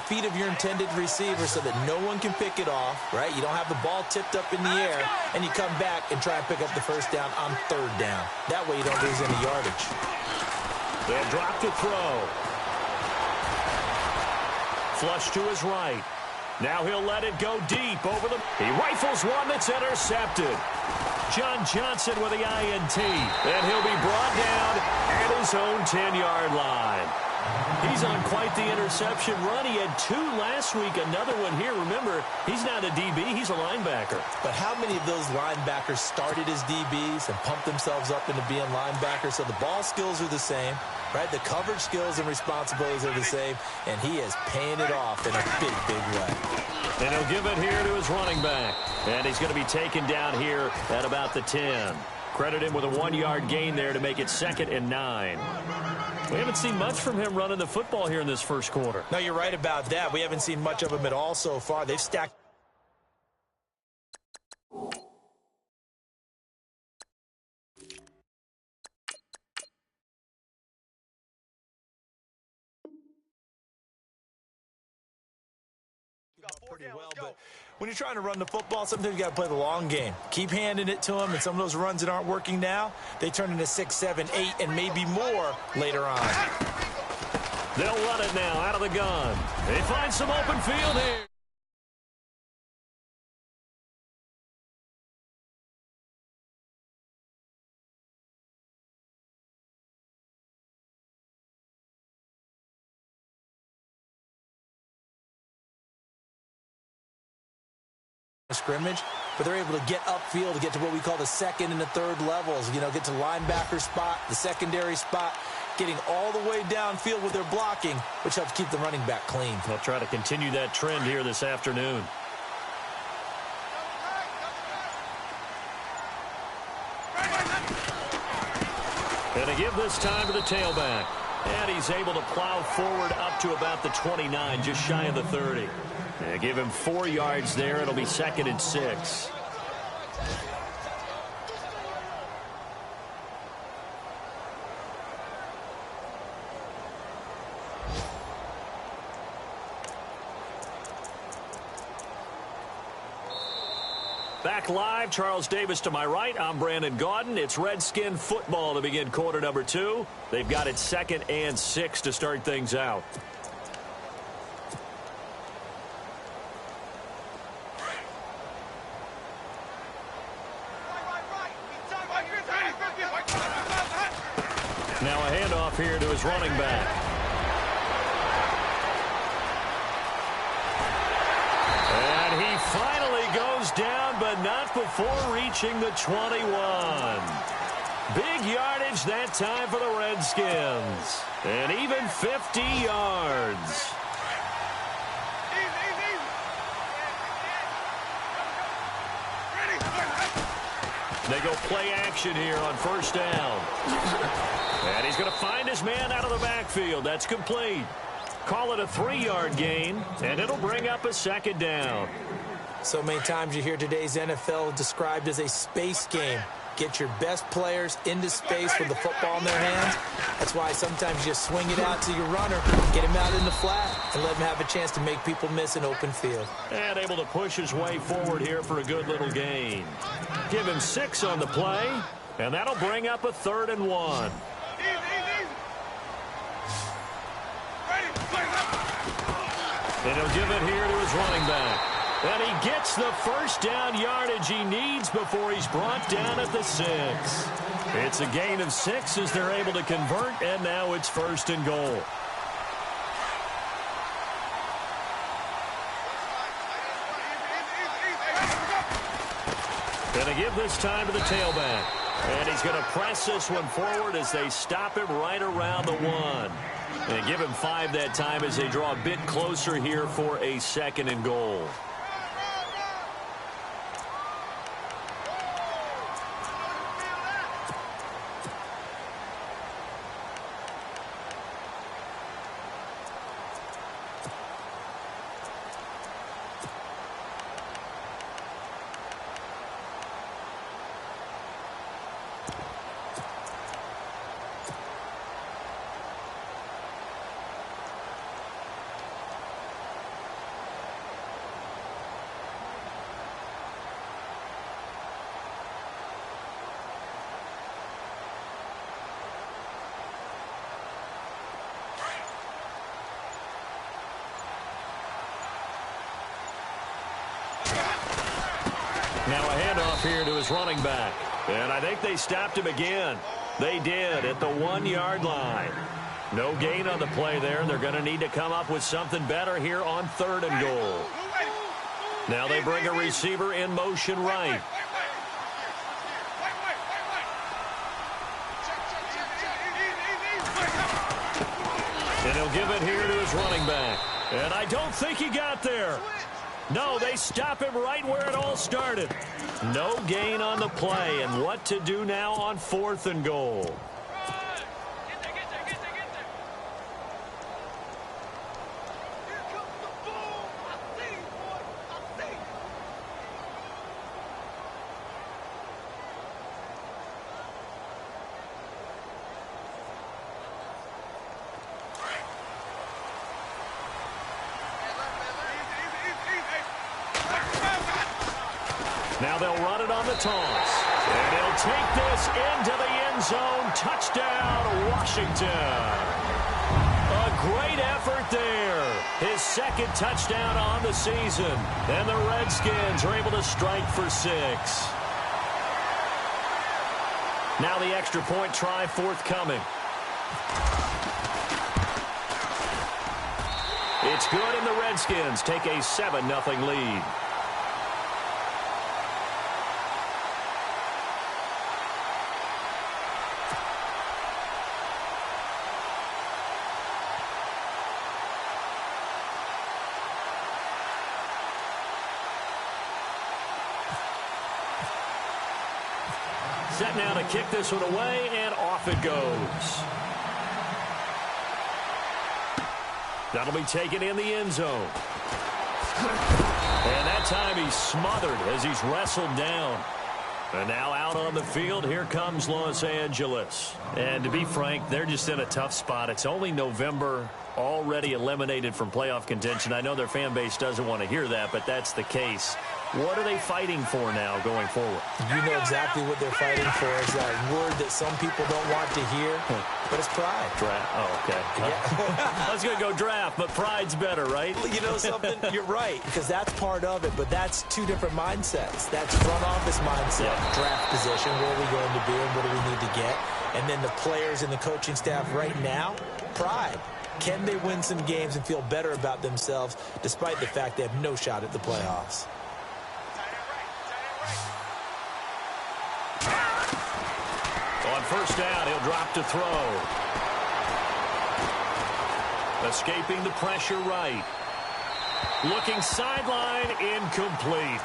feet of your intended receiver so that no one can pick it off, right? You don't have the ball tipped up in the air, and you come back and try and pick up the first down on third down. That way you don't lose any yardage. They'll drop to throw. Flush to his right. Now he'll let it go deep over the... He rifles one that's intercepted. John Johnson with the INT. And he'll be brought down at his own 10-yard line. He's on quite the interception run. He had 2 last week, another one here. Remember, he's not a DB, he's a linebacker. But how many of those linebackers started as DBs and pumped themselves up into being linebackers? So the ball skills are the same, right? The coverage skills and responsibilities are the same, and he is paying it off in a big, big way. And he'll give it here to his running back. And he's going to be taken down here at about the 10. Credit him with a 1-yard gain there to make it 2nd and 9. We haven't seen much from him running the football here in this first quarter. No, you're right about that. We haven't seen much of him at all so far. They've stacked. Pretty well, but when you're trying to run the football, sometimes you got to play the long game. Keep handing it to them, and some of those runs that aren't working now, they turn into 6, 7, 8, and maybe more later on. They'll run it now out of the gun. They find some open field here. Scrimmage, but they're able to get upfield to get to what we call the second and the third levels. You know, get to linebacker spot, the secondary spot, getting all the way downfield with their blocking, which helps keep the running back clean. They'll try to continue that trend here this afternoon. And to give this time to the tailback. And he's able to plow forward up to about the 29, just shy of the 30. And give him 4 yards there. It'll be 2nd and 6. Back live, Charles Davis to my right. I'm Brandon Gaudin. It's Redskin football to begin quarter number 2. They've got it 2nd and 6 to start things out. Now a handoff here to his running back. And he finally goes down, but not before reaching the 21. Big yardage that time for the Redskins. And even 50 yards. They go play action here on first down. And he's going to find his man out of the backfield. That's complete. Call it a 3-yard gain, and it'll bring up a 2nd down. So many times you hear today's NFL described as a space game. Get your best players into space with the football in their hands. That's why sometimes you just swing it out to your runner, get him out in the flat, and let him have a chance to make people miss an open field. And able to push his way forward here for a good little gain. Give him 6 on the play, and that'll bring up a 3rd and 1. And he'll give it here to his running back. And he gets the first down yardage he needs before he's brought down at the 6. It's a gain of 6 as they're able to convert, and now it's 1st and goal. Going to give this time to the tailback. And he's going to press this one forward as they stop him right around the 1. And give him 5 that time as they draw a bit closer here for a 2nd and goal. Now a handoff here to his running back. And I think they stopped him again. They did at the 1-yard line. No gain on the play there. They're going to need to come up with something better here on 3rd and goal. Now they bring a receiver in motion right. And he'll give it here to his running back. And I don't think he got there. No, they stop him right where it all started. No gain on the play. And what to do now on 4th and goal. Now they'll run it on the toss. And they'll take this into the end zone. Touchdown, Washington. A great effort there. His 2nd touchdown on the season. And the Redskins are able to strike for 6. Now the extra point try forthcoming. It's good, and the Redskins take a 7-0 lead. Set now to kick this one away, and off it goes. That'll be taken in the end zone. And that time he's smothered as he's wrestled down. And now out on the field, here comes Los Angeles. And to be frank, they're just in a tough spot. It's only November, already eliminated from playoff contention. I know their fan base doesn't want to hear that, but that's the case. What are they fighting for now going forward? You know exactly what they're fighting for. Is that word that some people don't want to hear, but it's pride. Draft. Oh, okay. Yeah. I was going to go draft, but pride's better, right? You know something? You're right, because that's part of it, but that's 2 different mindsets. That's front office mindset, draft position, where are we going to be and what do we need to get? And then the players and the coaching staff right now, pride. Can they win some games and feel better about themselves despite the fact they have no shot at the playoffs? On 1st down, he'll drop to throw. Escaping the pressure right. Looking sideline, incomplete.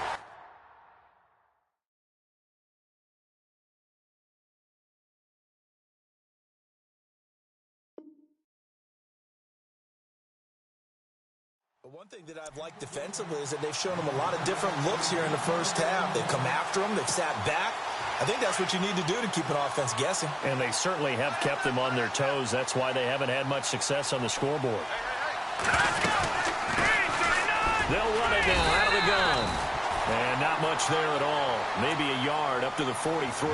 One thing that I've liked defensively is that they've shown them a lot of different looks here in the 1st half. They've come after them. They've sat back. I think that's what you need to do to keep an offense guessing. And they certainly have kept them on their toes. That's why they haven't had much success on the scoreboard. They'll run it now out of the gun. And not much there at all. Maybe a yard up to the 43.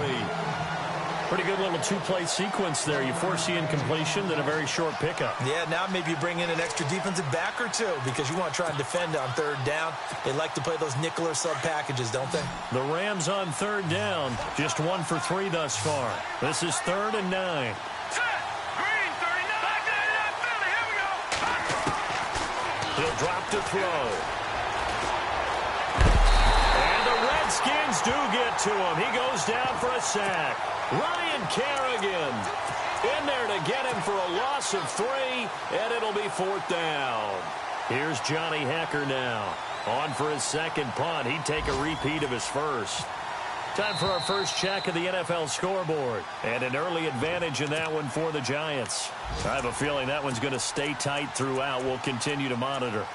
Pretty good little 2-play sequence there. You foresee incompletion, then a very short pickup. Yeah, now maybe you bring in an extra defensive back or 2 because you want to try and defend on 3rd down. They like to play those nickel or sub packages, don't they? The Rams on 3rd down, just 1 for 3 thus far. This is 3rd and 9. He'll drop to throw. And the Redskins do get to him. He goes down for a sack. Ryan Kerrigan in there to get him for a loss of 3, and it'll be 4th down. Here's Johnny Hekker now. On for his 2nd punt. He'd take a repeat of his 1st. Time for our first check of the NFL scoreboard. And an early advantage in that one for the Giants. I have a feeling that one's going to stay tight throughout. We'll continue to monitor.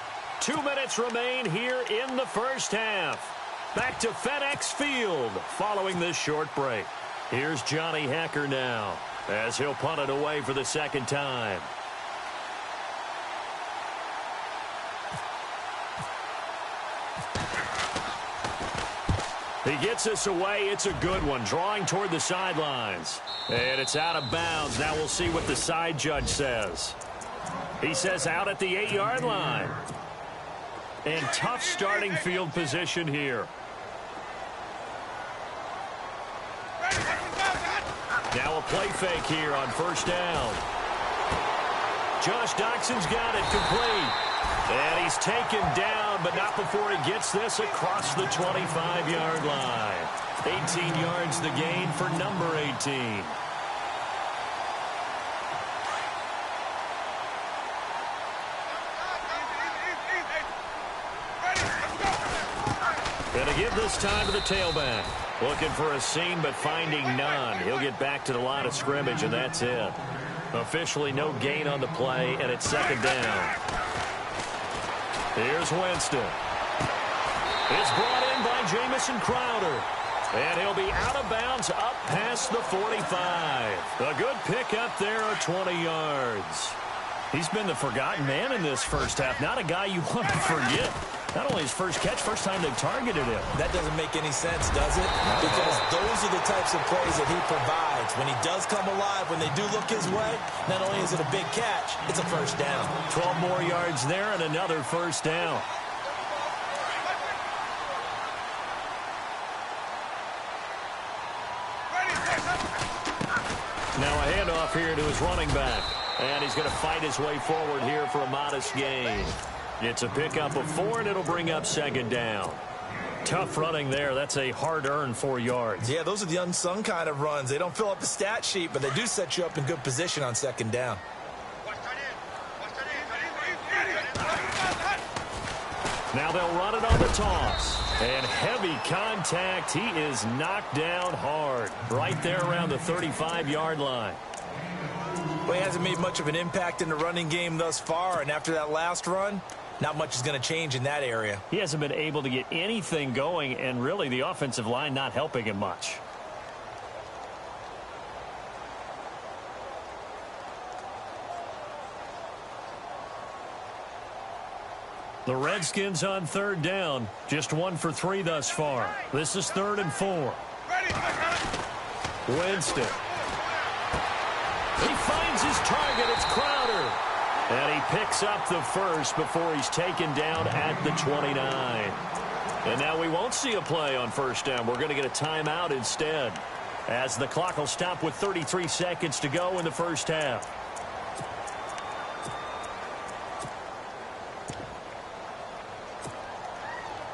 2 minutes remain here in the 1st half. Back to FedEx Field following this short break. Here's Johnny Hekker now as he'll punt it away for the 2nd time. He gets this away. It's a good one. Drawing toward the sidelines. And it's out of bounds. Now we'll see what the side judge says. He says out at the 8-yard line. And tough starting field position here. play fake here on first down. Josh Doxson's got it complete. And he's taken down, but not before he gets this across the 25-yard line. 18 yards the gain for number 18. Going to give this time to the tailback. Looking for a seam, but finding none. He'll get back to the line of scrimmage, and that's it. Officially no gain on the play, and it's second down. Here's Winston. It's brought in by Jamison Crowder. And he'll be out of bounds up past the 45. A good pickup there of 20 yards. He's been the forgotten man in this first half. Not a guy you want to forget. Not only his first catch, first time they've targeted him. That doesn't make any sense, does it? Because those are the types of plays that he provides. When he does come alive, when they do look his way, not only is it a big catch, it's a first down. 12 more yards there and another first down. Now a handoff here to his running back. And he's going to fight his way forward here for a modest gain. It's a pickup of 4, and it'll bring up second down. Tough running there. That's a hard-earned 4 yards. Yeah, those are the unsung kind of runs. They don't fill up the stat sheet, but they do set you up in good position on second down. Now they'll run it on the toss. And heavy contact. He is knocked down hard. Right there around the 35-yard line. Well, he hasn't made much of an impact in the running game thus far, and after that last run, not much is going to change in that area. He hasn't been able to get anything going, and really the offensive line not helping him much. The Redskins on third down, just 1 for 3 thus far. This is 3rd and 4. Winston. He finds his target. It's Crowder. And he picks up the first before he's taken down at the 29. And now we won't see a play on first down. We're going to get a timeout instead, as the clock will stop with 33 seconds to go in the first half.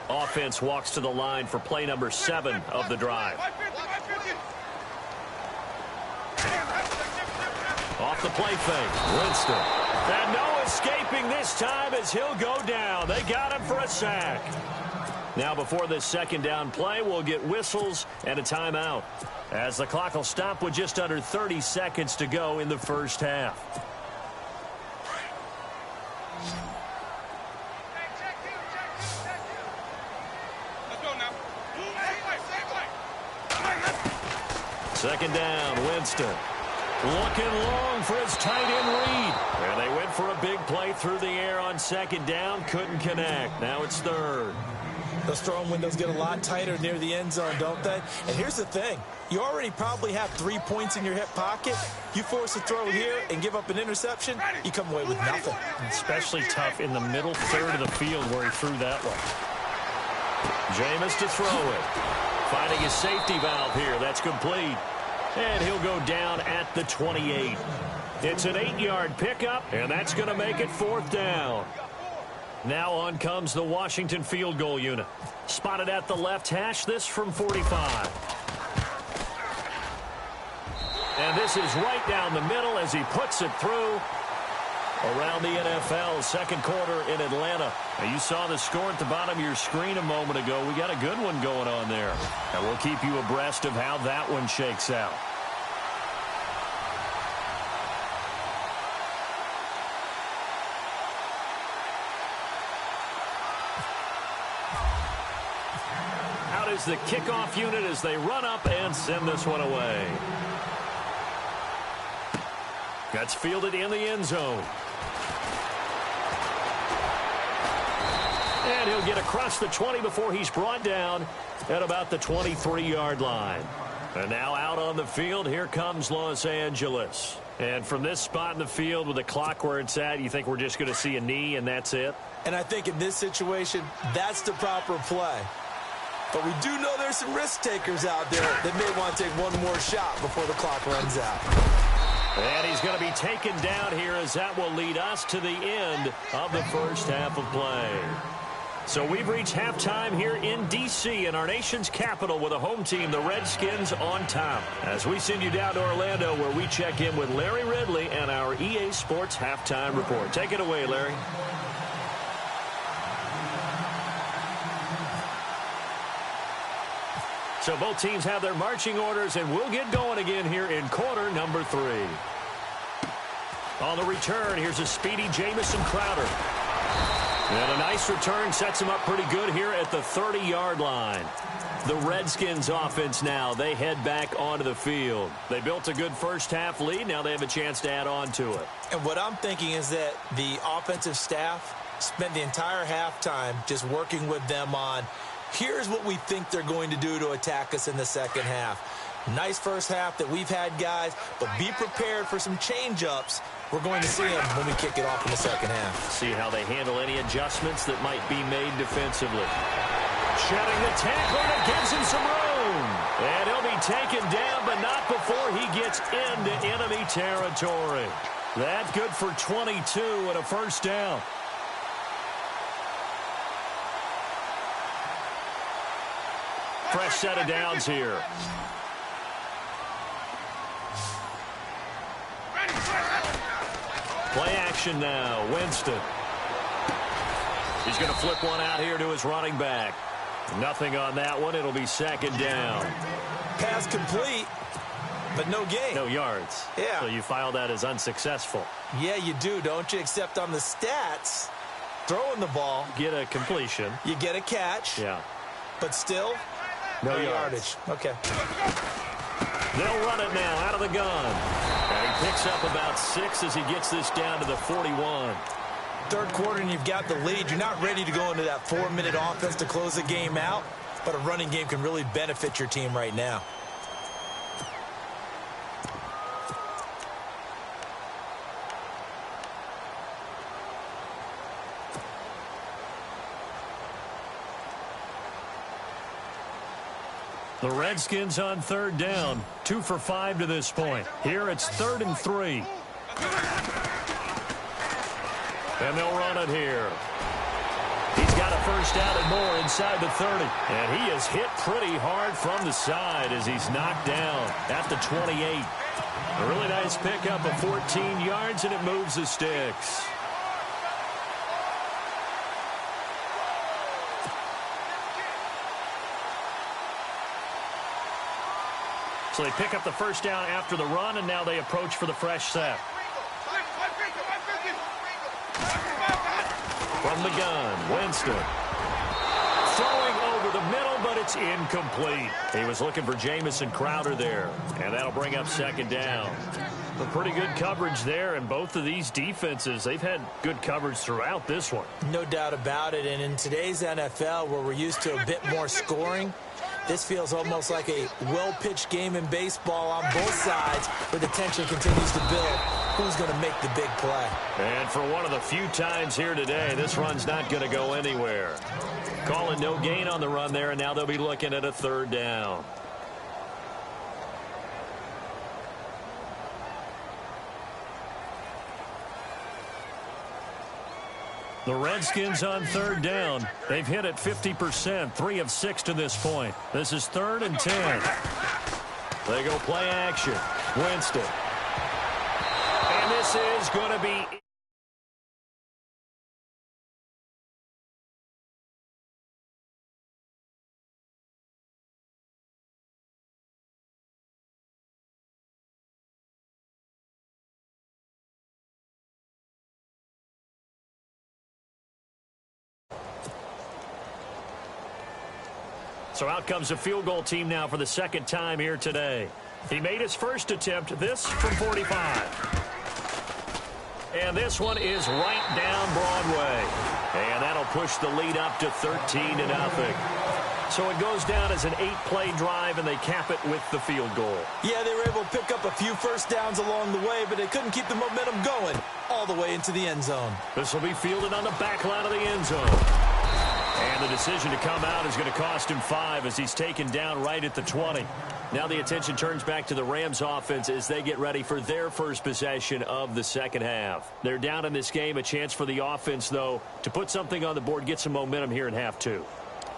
Offense walks to the line for play number 7 of the drive. Off the play fake, Winston. And no escaping this time as he'll go down. They got him for a sack. Now before this second down play, we'll get whistles and a timeout, as the clock will stop with just under 30 seconds to go in the first half. Second down, Winston. Looking long for his tight end read. And they went for a big play through the air on second down. Couldn't connect. Now it's third. Those throwing windows get a lot tighter near the end zone, don't they? And here's the thing. You already probably have 3 points in your hip pocket. You force a throw here and give up an interception, you come away with nothing. Especially tough in the middle third of the field where he threw that one. Jameis to throw it. Finding his safety valve here. That's complete. And he'll go down at the 28. It's an 8-yard pickup, and that's going to make it 4th down. Now on comes the Washington field goal unit. Spotted at the left hash, this from 45. And this is right down the middle as he puts it through. Around the NFL, second quarter in Atlanta. Now, you saw the score at the bottom of your screen a moment ago. We got a good one going on there. And we'll keep you abreast of how that one shakes out. Out is the kickoff unit as they run up and send this one away. That's fielded in the end zone. And he'll get across the 20 before he's brought down at about the 23-yard line. And now out on the field, here comes Los Angeles. And from this spot in the field with the clock where it's at, you think we're just going to see a knee and that's it? And I think in this situation, that's the proper play. But we do know there's some risk takers out there that may want to take one more shot before the clock runs out. And he's going to be taken down here as that will lead us to the end of the first half of play. So we've reached halftime here in D.C. in our nation's capital with a home team, the Redskins, on top. As we send you down to Orlando where we check in with Larry Ridley and our EA Sports Halftime Report. Take it away, Larry. So both teams have their marching orders, and we'll get going again here in quarter number 3. On the return, here's a speedy Jamison Crowder. And a nice return sets him up pretty good here at the 30-yard line. The Redskins offense now, they head back onto the field. They built a good first-half lead. Now they have a chance to add on to it. And what I'm thinking is that the offensive staff spent the entire halftime just working with them on, here's what we think they're going to do to attack us in the second half. Nice first half that we've had, guys, but be prepared for some change-ups. We're going to see them when we kick it off in the second half. See how they handle any adjustments that might be made defensively. Shedding the tackle, and it gives him some room. And he'll be taken down, but not before he gets into enemy territory. That's good for 22 and a first down. Fresh set of downs here. Play action now. Winston. He's going to flip one out here to his running back. Nothing on that one. It'll be second down. Pass complete, but no gain. No yards. Yeah. So you file that as unsuccessful. Yeah, you do, don't you? Except on the stats, throwing the ball. Get a completion. You get a catch. Yeah. But still, no yardage. Okay. They'll run it now out of the gun. And he picks up about 6 as he gets this down to the 41. Third quarter and you've got the lead. You're not ready to go into that 4-minute offense to close the game out, but a running game can really benefit your team right now. The Redskins on third down, 2 for 5 to this point. Here it's 3rd and 3. And they'll run it here. He's got a first down and more inside the 30. And he is hit pretty hard from the side as he's knocked down at the 28. A really nice pickup of 14 yards, and it moves the sticks. So they pick up the first down after the run, and now they approach for the fresh set. From the gun, Winston. Throwing over the middle, but it's incomplete. He was looking for Jamison Crowder there, and that'll bring up second down. But pretty good coverage there, and both of these defenses, they've had good coverage throughout this one. No doubt about it, and in today's NFL, where we're used to a bit more scoring, this feels almost like a well-pitched game in baseball on both sides where the tension continues to build. Who's going to make the big play? And for one of the few times here today, this run's not going to go anywhere. Calling no gain on the run there, and now they'll be looking at a third down. The Redskins on third down. They've hit it 50%, 3 of 6 to this point. This is 3rd and 10. They go play action. Winston. And this is going to be... So out comes a field goal team now for the second time here today. He made his first attempt, this from 45. And this one is right down Broadway. And that'll push the lead up to 13-0. So it goes down as an 8-play drive, and they cap it with the field goal. Yeah, they were able to pick up a few first downs along the way, but they couldn't keep the momentum going all the way into the end zone. This will be fielded on the back line of the end zone. And the decision to come out is going to cost him 5 as he's taken down right at the 20. Now the attention turns back to the Rams offense as they get ready for their first possession of the second half. They're down in this game. A chance for the offense, though, to put something on the board, get some momentum here in half 2.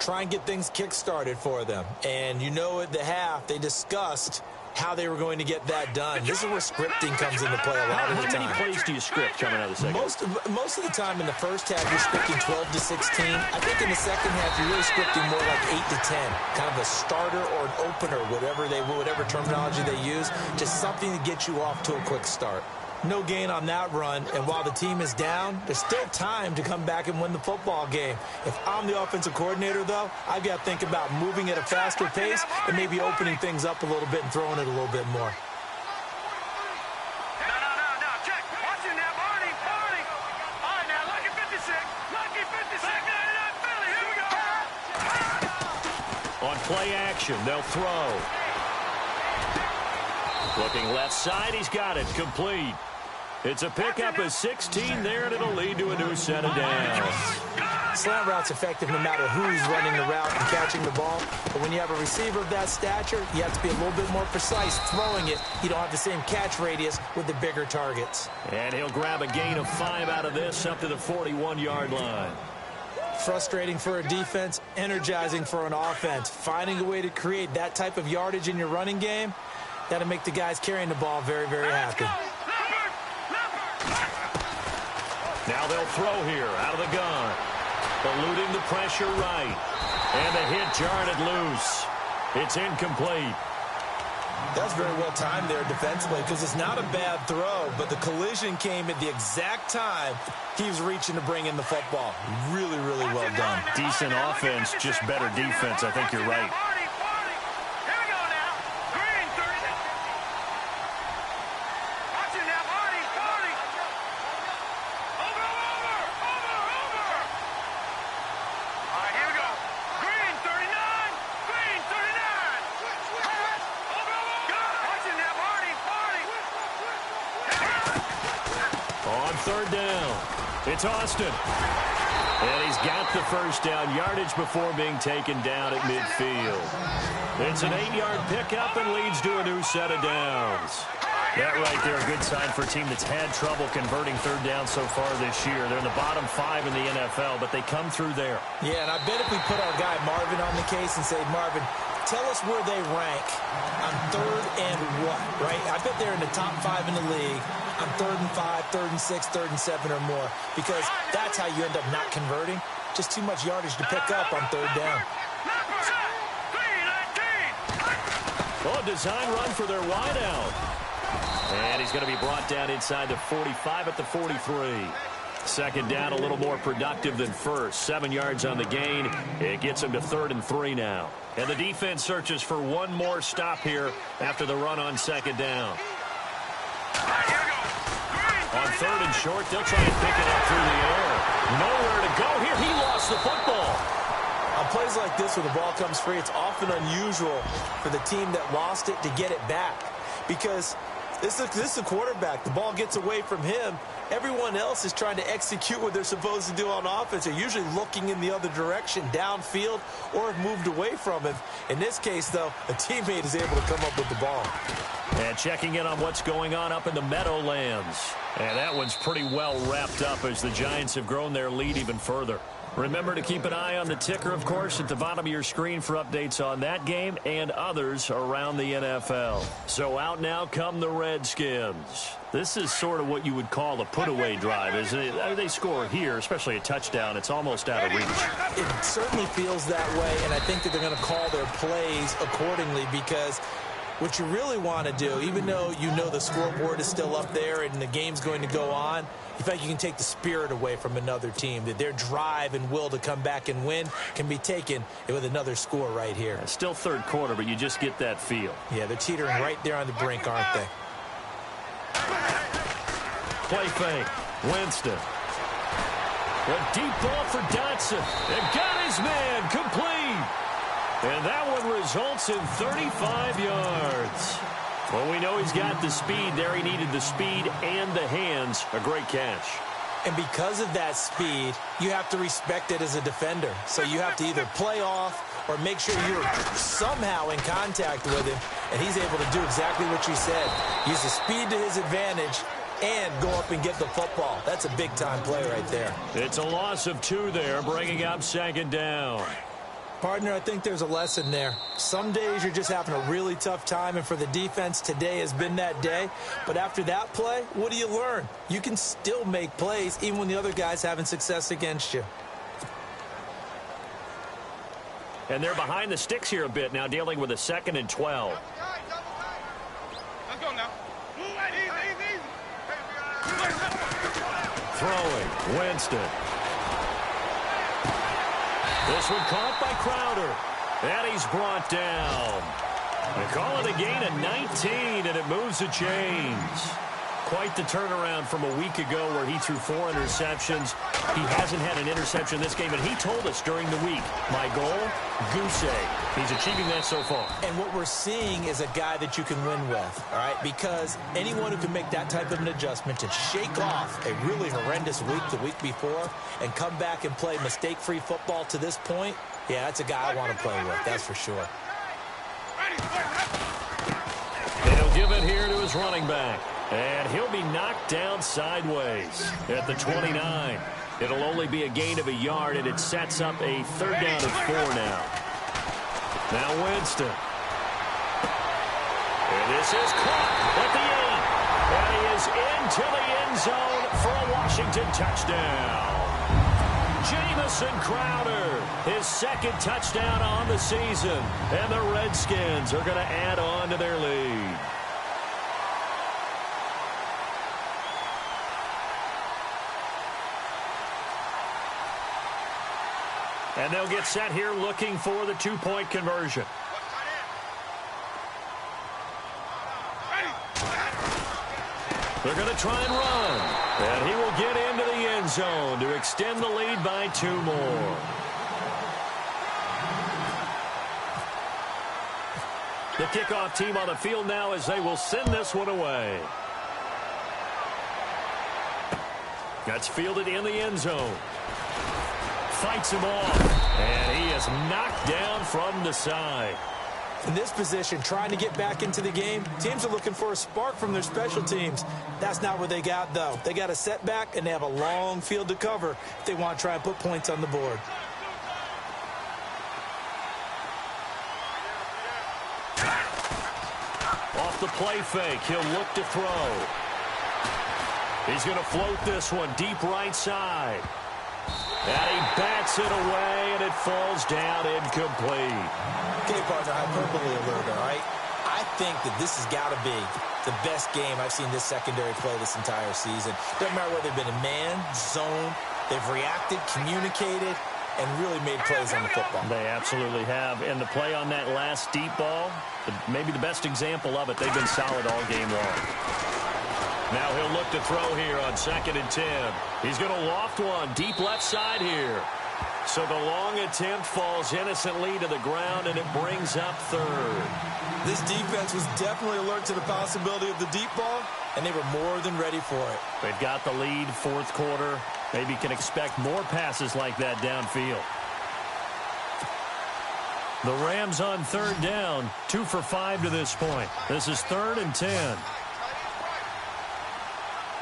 Try and get things kick-started for them. And you know at the half, they discussed how they were going to get that done. This is where scripting comes into play a lot of the time. How many plays do you script coming out of the second? Most of the time in the first half, you're scripting 12 to 16. I think in the second half, you're really scripting more like 8 to 10. Kind of a starter or an opener, whatever terminology they use. Just something to get you off to a quick start. No gain on that run, and while the team is down, there's still time to come back and win the football game. If I'm the offensive coordinator, though, I've got to think about moving at a faster pace and maybe opening things up a little bit and throwing it a little bit more. No, check. Watch it now, Barney. All right, now, lucky 56. Philly, here we go. On play action, they'll throw. Looking left side, he's got it, complete. It's a pickup of 16 there, and it'll lead to a new set of downs. Slant route's effective no matter who's running the route and catching the ball. But when you have a receiver of that stature, you have to be a little bit more precise throwing it. You don't have the same catch radius with the bigger targets. And he'll grab a gain of 5 out of this up to the 41-yard line. Frustrating for a defense, energizing for an offense. Finding a way to create that type of yardage in your running game, that'll make the guys carrying the ball very, very happy. Now they'll throw here out of the gun. Eluding the pressure right. And the hit jarred it loose. It's incomplete. That's very well timed there defensively because it's not a bad throw, but the collision came at the exact time he was reaching to bring in the football. Really, really well done. Decent offense, just better defense. I think you're right. It's Austin. And he's got the first down yardage before being taken down at midfield. It's an 8-yard pickup and leads to a new set of downs. That right there, a good sign for a team that's had trouble converting third down so far this year. They're in the bottom 5 in the NFL, but they come through there. Yeah, and I bet if we put our guy Marvin on the case and say, Marvin, tell us where they rank on third and what, right? I bet they're in the top 5 in the league on 3rd and 5, 3rd and 6, 3rd and 7 or more, because that's how you end up not converting. Just too much yardage to pick up on third down. Oh, a design run for their wideout. And he's going to be brought down inside the 45 at the 43. Second down, a little more productive than first. 7 yards on the gain. It gets him to 3rd and 3 now. And the defense searches for one more stop here after the run on second down. On 3rd and short, they'll try and pick it up through the air. Nowhere to go here. He lost the football. On plays like this where the ball comes free, it's often unusual for the team that lost it to get it back. Because this is a quarterback. The ball gets away from him. Everyone else is trying to execute what they're supposed to do on offense. They're usually looking in the other direction, downfield, or have moved away from him. In this case, though, a teammate is able to come up with the ball. And checking in on what's going on up in the Meadowlands. And that one's pretty well wrapped up as the Giants have grown their lead even further. Remember to keep an eye on the ticker, of course, at the bottom of your screen for updates on that game and others around the NFL. So out now come the Redskins. This is sort of what you would call a put-away drive, isn't it? They score here, especially a touchdown. It's almost out of reach. It certainly feels that way, and I think that they're going to call their plays accordingly because what you really want to do, even though you know the scoreboard is still up there and the game's going to go on, you think you can take the spirit away from another team, that their drive and will to come back and win can be taken with another score right here. Still third quarter, but you just get that feel. Yeah, they're teetering right there on the brink, aren't they? Play fake. Winston. A deep ball for Dotson. And got his man complete. And that one results in 35 yards. Well, we know he's got the speed there. He needed the speed and the hands. A great catch. And because of that speed, you have to respect it as a defender. So you have to either play off or make sure you're somehow in contact with him, and he's able to do exactly what you said. Use the speed to his advantage and go up and get the football. That's a big-time play right there. It's a loss of 2 there, bringing up 2nd down. Partner, I think there's a lesson there. Some days you're just having a really tough time, and for the defense, today has been that day. But after that play, what do you learn? You can still make plays even when the other guy's having success against you. And they're behind the sticks here a bit now, dealing with a 2nd and 12. Let's go now. Easy. Throwing, Winston. This one caught by Crowder. And he's brought down. They call it a gain of 19, and it moves the chains. Quite the turnaround from a week ago where he threw 4 interceptions. He hasn't had an interception this game, and he told us during the week, my goal, goose egg. He's achieving that so far. And what we're seeing is a guy that you can win with, all right? Because anyone who can make that type of an adjustment to shake off a really horrendous week the week before and come back and play mistake-free football to this point, yeah, that's a guy I want to play with, that's for sure. And he'll give it here to his running back. And he'll be knocked down sideways at the 29. It'll only be a gain of a yard, and it sets up a 3rd down and 4 now. Now Winston. And this is caught at the 8. And he is into the end zone for a Washington touchdown. Jamison Crowder, his 2nd touchdown on the season. And the Redskins are going to add on to their lead. And they'll get set here looking for the 2-point conversion. They're going to try and run. And he will get into the end zone to extend the lead by 2 more. The kickoff team on the field now as they will send this one away. That's fielded in the end zone. Fights him off, and he is knocked down from the side. In this position, trying to get back into the game, teams are looking for a spark from their special teams. That's not what they got, though. They got a setback, and they have a long field to cover if they want to try and put points on the board. Off the play fake, he'll look to throw. He's going to float this one deep right side. And he bats it away, and it falls down incomplete. Okay, partner, hyperbole alert, all right? I think that this has got to be the best game I've seen this secondary play this entire season. Doesn't matter whether they've been in man, zone, they've reacted, communicated, and really made plays on the football. They absolutely have. And the play on that last deep ball, maybe the best example of it, they've been solid all game long. Now he'll look to throw here on 2nd and 10. He's going to loft one deep left side here. So the long attempt falls innocently to the ground, and it brings up 3rd. This defense was definitely alert to the possibility of the deep ball, and they were more than ready for it. They've got the lead, 4th quarter. Maybe can expect more passes like that downfield. The Rams on 3rd down, 2 for 5 to this point. This is 3rd and 10.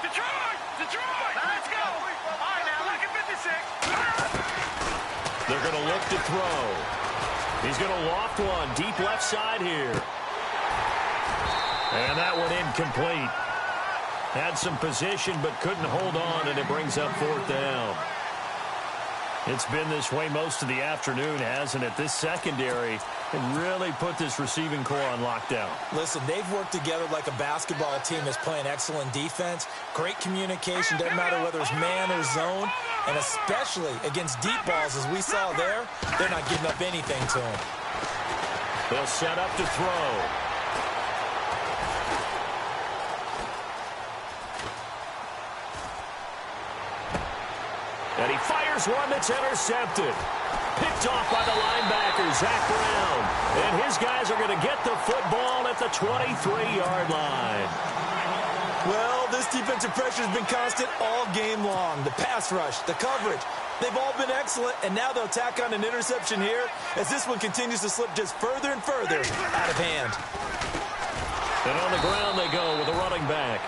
Let's go. All right, now, look at 56. They're going to look to throw. He's going to loft one deep left side here. And that one incomplete. Had some position but couldn't hold on, and it brings up 4th down. It's been this way most of the afternoon, hasn't it? This secondary can really put this receiving core on lockdown. Listen, they've worked together like a basketball team that's playing excellent defense. Great communication, doesn't matter whether it's man or zone. And especially against deep balls, as we saw there, they're not giving up anything to them. They'll set up to throw. And he fires one that's intercepted. Picked off by the linebacker, Zach Brown. And his guys are going to get the football at the 23-yard line. Well, this defensive pressure has been constant all game long. The pass rush, the coverage, they've all been excellent, and now they'll tack on an interception here as this one continues to slip just further and further out of hand. And on the ground they go with a running back.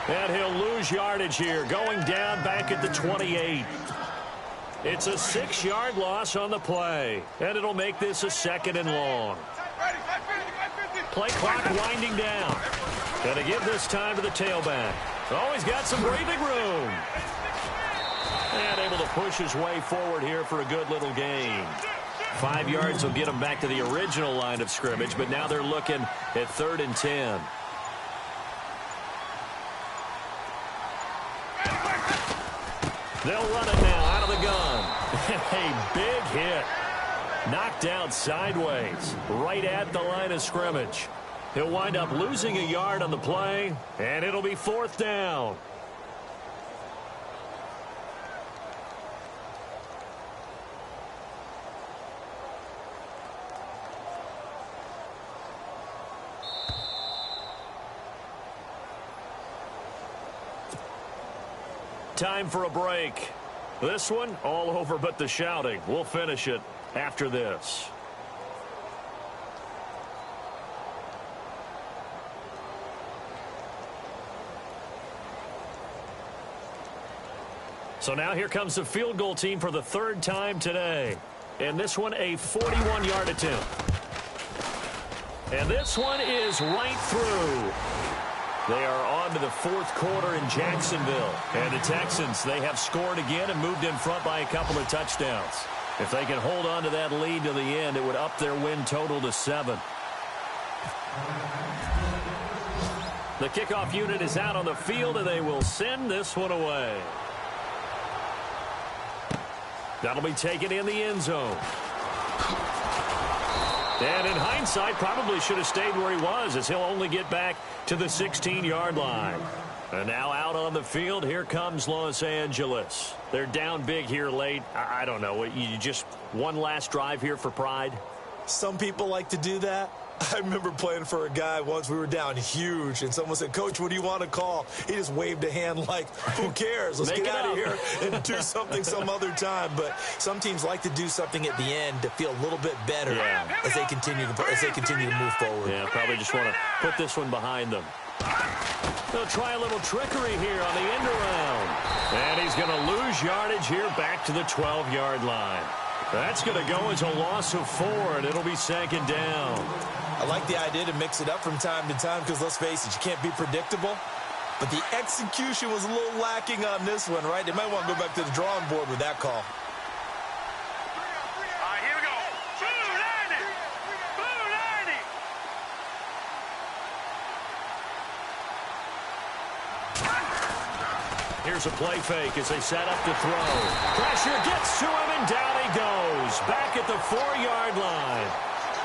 And he'll lose yardage here, going down back at the 28. It's a 6-yard loss on the play, and it'll make this a 2nd and long. Play clock winding down. Gonna give this time to the tailback. Oh, he's got some breathing room. And able to push his way forward here for a good little gain. 5 yards will get him back to the original line of scrimmage, but now they're looking at 3rd and 10. They'll run it now out of the gun. A big hit. Knocked out sideways, right at the line of scrimmage. He'll wind up losing a yard on the play, and it'll be 4th down. Time for a break. This one, all over but the shouting. We'll finish it after this. So now here comes the field goal team for the 3rd time today. And this one, a 41-yard attempt. And this one is right through. They are on to the 4th quarter in Jacksonville. And the Texans, they have scored again and moved in front by a couple of touchdowns. If they can hold on to that lead to the end, it would up their win total to 7. The kickoff unit is out on the field, and they will send this one away. That'll be taken in the end zone. And in hindsight, probably should have stayed where he was, as he'll only get back to the 16-yard line. And now out on the field, here comes Los Angeles. They're down big here late. I don't know. You just one last drive here for pride? Some people like to do that. I remember playing for a guy once. We were down huge, and someone said, "Coach, what do you want to call?" He just waved a hand like, who cares? Let's get out of here and do something some other time. But some teams like to do something at the end to feel a little bit better as they continue to move forward. Yeah, probably just want to put this one behind them. They'll try a little trickery here on the end around. And he's going to lose yardage here back to the 12-yard line. That's going to go as a loss of 4, and it'll be 2nd down. I like the idea to mix it up from time to time because, let's face it, you can't be predictable. But the execution was a little lacking on this one, right? They might want to go back to the drawing board with that call. All right, here we go. Blue 90. Blue 90. Here's a play fake as they set up to throw. Pressure gets to him, and down he goes. Back at the 4-yard line.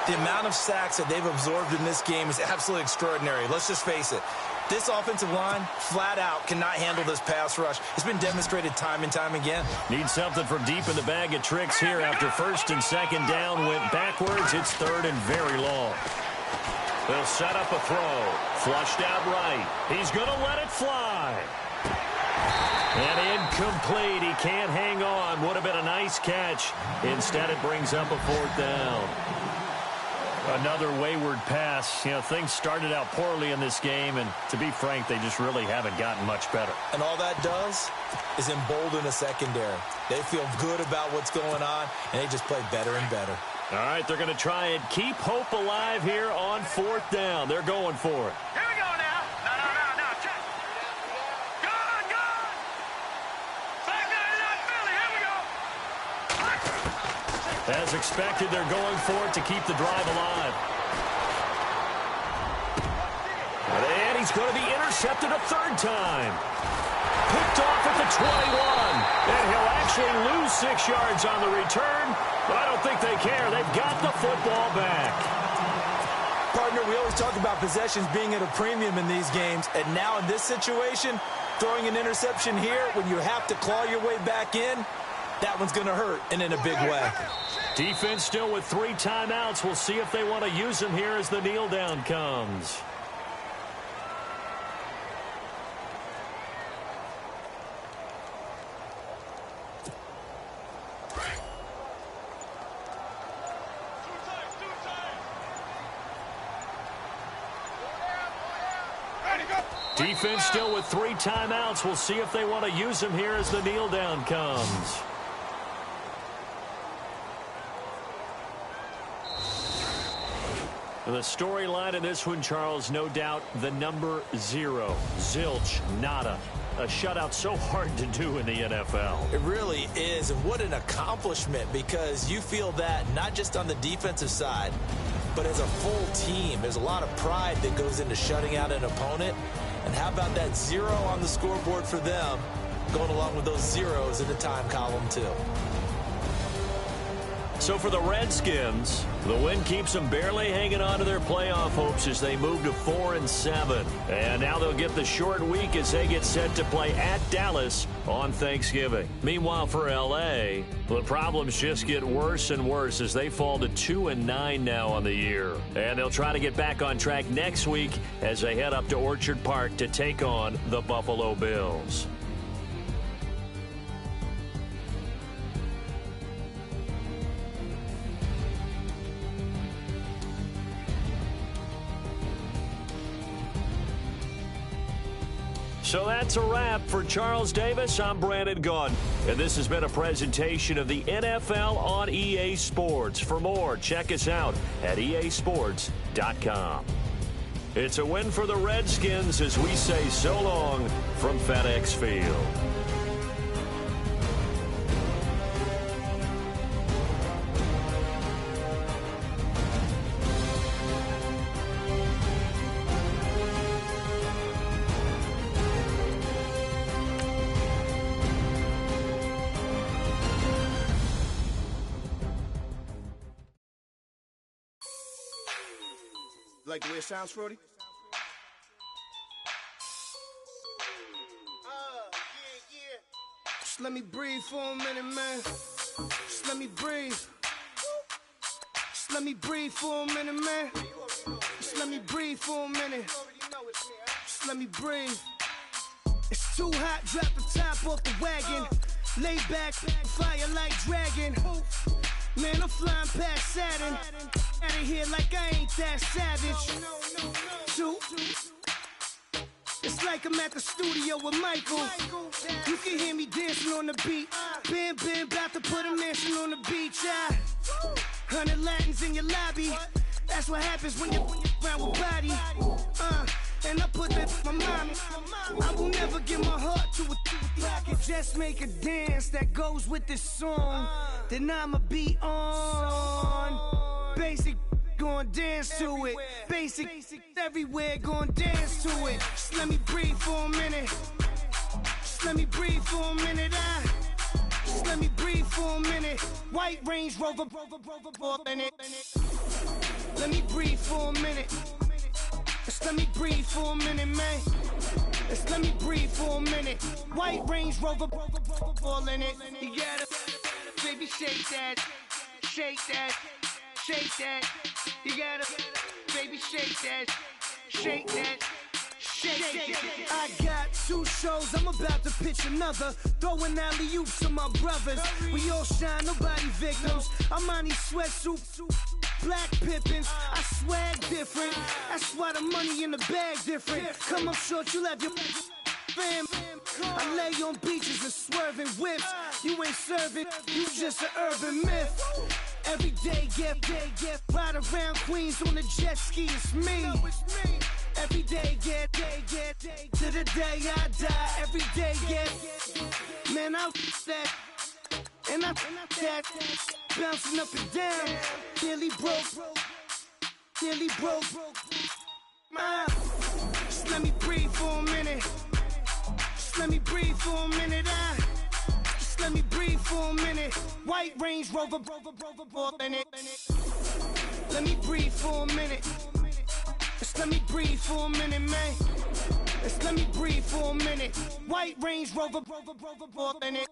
The amount of sacks that they've absorbed in this game is absolutely extraordinary. Let's just face it. This offensive line, flat out, cannot handle this pass rush. It's been demonstrated time and time again. Need something from deep in the bag of tricks here after 1st and 2nd down went backwards. It's 3rd and very long. They'll set up a throw. Flushed out right. He's going to let it fly. And incomplete. He can't hang on. Would have been a nice catch. Instead, it brings up a 4th down. Another wayward pass. You know, things started out poorly in this game, and to be frank, they just really haven't gotten much better. And all that does is embolden a secondary. They feel good about what's going on, and they just play better and better. All right, they're going to try and keep hope alive here on 4th down. They're going for it. Here we go now. No. Check. Good. Back 99 Philly. Here we go. As expected, they're going for it to keep the drive alive. And he's going to be intercepted a 3rd time. Picked off at the 21. And he'll actually lose 6 yards on the return, but I don't think they care. They've got the football back. Partner, we always talk about possessions being at a premium in these games, and now in this situation, throwing an interception here when you have to claw your way back in, that one's going to hurt, and in a big way. Defense still with 3 timeouts. We'll see if they want to use them here as the kneel down comes. Defense still with 3 timeouts. We'll see if they want to use them here as the kneel down comes. The storyline in this one, Charles, no doubt the number 0. Zilch, nada. A shutout so hard to do in the NFL. It really is, and what an accomplishment, because you feel that not just on the defensive side, but as a full team. There's a lot of pride that goes into shutting out an opponent. And how about that 0 on the scoreboard for them, going along with those zeros in the time column too. So for the Redskins, the win keeps them barely hanging on to their playoff hopes as they move to 4-7. And now they'll get the short week as they get set to play at Dallas on Thanksgiving. Meanwhile, for L.A., the problems just get worse and worse as they fall to 2-9 now on the year. And they'll try to get back on track next week as they head up to Orchard Park to take on the Buffalo Bills. So that's a wrap. For Charles Davis, I'm Brandon Gaudin. And this has been a presentation of the NFL on EA Sports. For more, check us out at easports.com. It's a win for the Redskins as we say so long from FedEx Field. Like the way it sounds, Frody? Yeah. Just let me breathe for a minute, man. Just let me breathe. Just let me breathe for a minute, man. Just let me breathe for a minute. Just let me breathe. It's too hot, drop the top off the wagon. Lay back, fire like dragon. Man, I'm flying past Saturn. Out of here like I ain't that savage. Two. It's like I'm at the studio with Michael. You can hear me dancing on the beat. Bam, about to put a mansion on the beach. 100 Latins in your lobby. That's what happens when you're around with body. And I put that in my mama. I will never give my heart to a I can just make a dance that goes with this song. Then I'ma be on. Basic, gon' dance to it. Basic, everywhere, gon' dance to it. Just let me breathe for a minute. Just let me breathe for a minute. Just let me breathe for a minute. White Range Rover, in it. Let me breathe for a minute. Just let me breathe for a minute, man. Just let me breathe for a minute. White Range Rover, all in it. You gotta, baby, shake that, shake that, shake that. You gotta, baby, shake that, shake that. I got 2 shows, I'm about to pitch another. Throwing alley-oops to my brothers. We all shine, nobody victims. I'm on these sweatsuits, black Pippins. I swag different. That's why the money in the bag different. Come up short, you'll have your fam. I lay on beaches and swerving whips. You ain't serving, you just an urban myth. Every day, get ride around Queens on a jet ski, it's me. Every day, get to the day I die. Every day, get man, I that and I that bouncing up and down. Nearly broke. Just let me breathe for a minute. Just let me breathe for a minute. Just let me breathe for a minute. White Range Rover, in it. Let me breathe for a minute. Just let me breathe for a minute, man. Just let me breathe for a minute. White Range Rover, in it.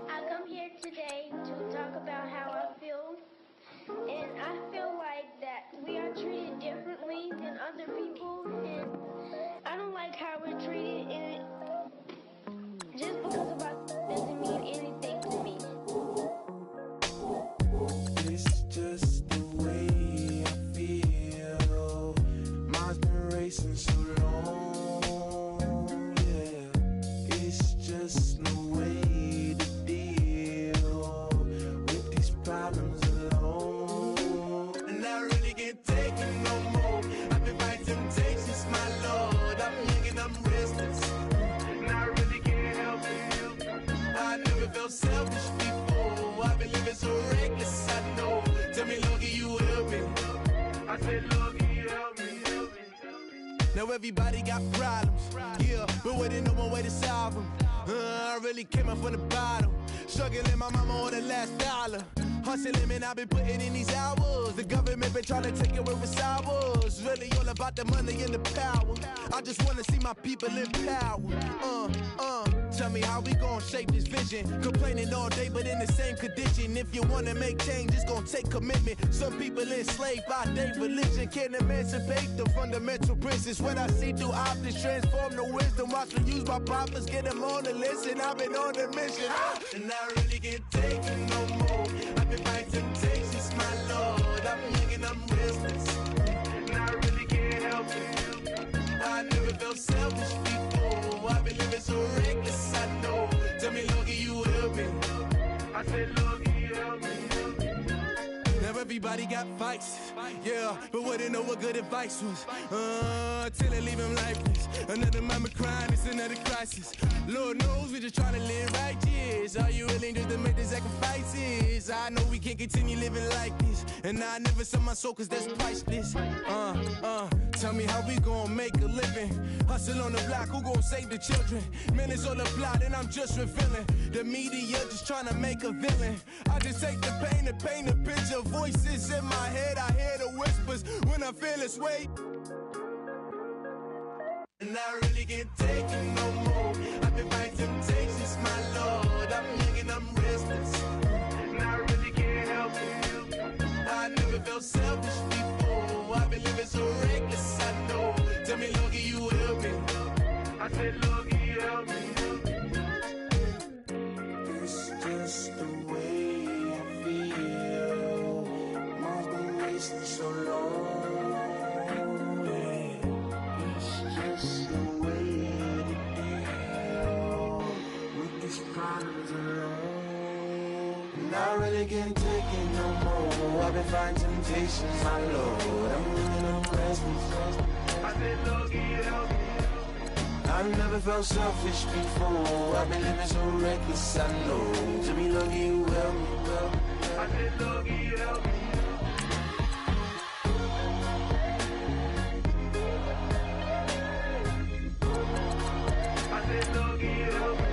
I come here today to talk about how I feel, and I feel like that we are treated differently than other people, and I don't like how we're treated, and Now everybody got problems, yeah, but waiting on one way to solve them. I really came up from the bottom, struggling my mama on the last dollar. Hustling, man, I've been putting in these hours. The government been trying to take away what's ours. Really all about the money and the power. I just wanna see my people in power. Tell me how we gon' shape this vision. Complaining all day, but in the same condition. If you wanna make change, it's gon' take commitment. Some people enslaved by their religion can't emancipate the fundamental principles. What I see through optics transform the wisdom. Watch me use my prophets, get them on the listen. I've been on a mission, and I really can't take it no more. I've been fighting temptations, my Lord. I'm young and I'm restless, and I really can't help it. I never felt selfish before. I've been living so reckless, I know. Tell me, Lord, can you help me? I said, Lord, can you help me? Now everybody got fights, yeah, but wouldn't know what good advice was. Till they leave him lifeless. Another mama crying, it's another crisis. Lord knows we just trying to live righteous. Are you willing just to make the sacrifices? I know we can't continue living like this, and I never sell my soul cause that's priceless. Tell me how we gon' make a living. Hustle on the block, who gon' save the children? Man, it's all a plot and I'm just revealing. The media just trying to make a villain. I just take the pain and paint a picture. Voices in my head, I hear the whispers when I feel this way. And I really can't take it no more. I've been fighting temptations, my Lord. I'm young and I'm restless, and I really can't help it. I never felt selfish before. I've been living so reckless, I know. Tell me, Lord, can you help me? I said, Lord, can you help me? It's just the way I feel. Mom's been wasting so long. I really can't take it no more. I've been fighting temptations, my Lord. I'm living on restless. I said, Lord, can you help me? I've never felt selfish before. I've been living so reckless, I know. Tell me, Lord, can you help me? I said, Lord, can you help me? I said, Lord, can you help me?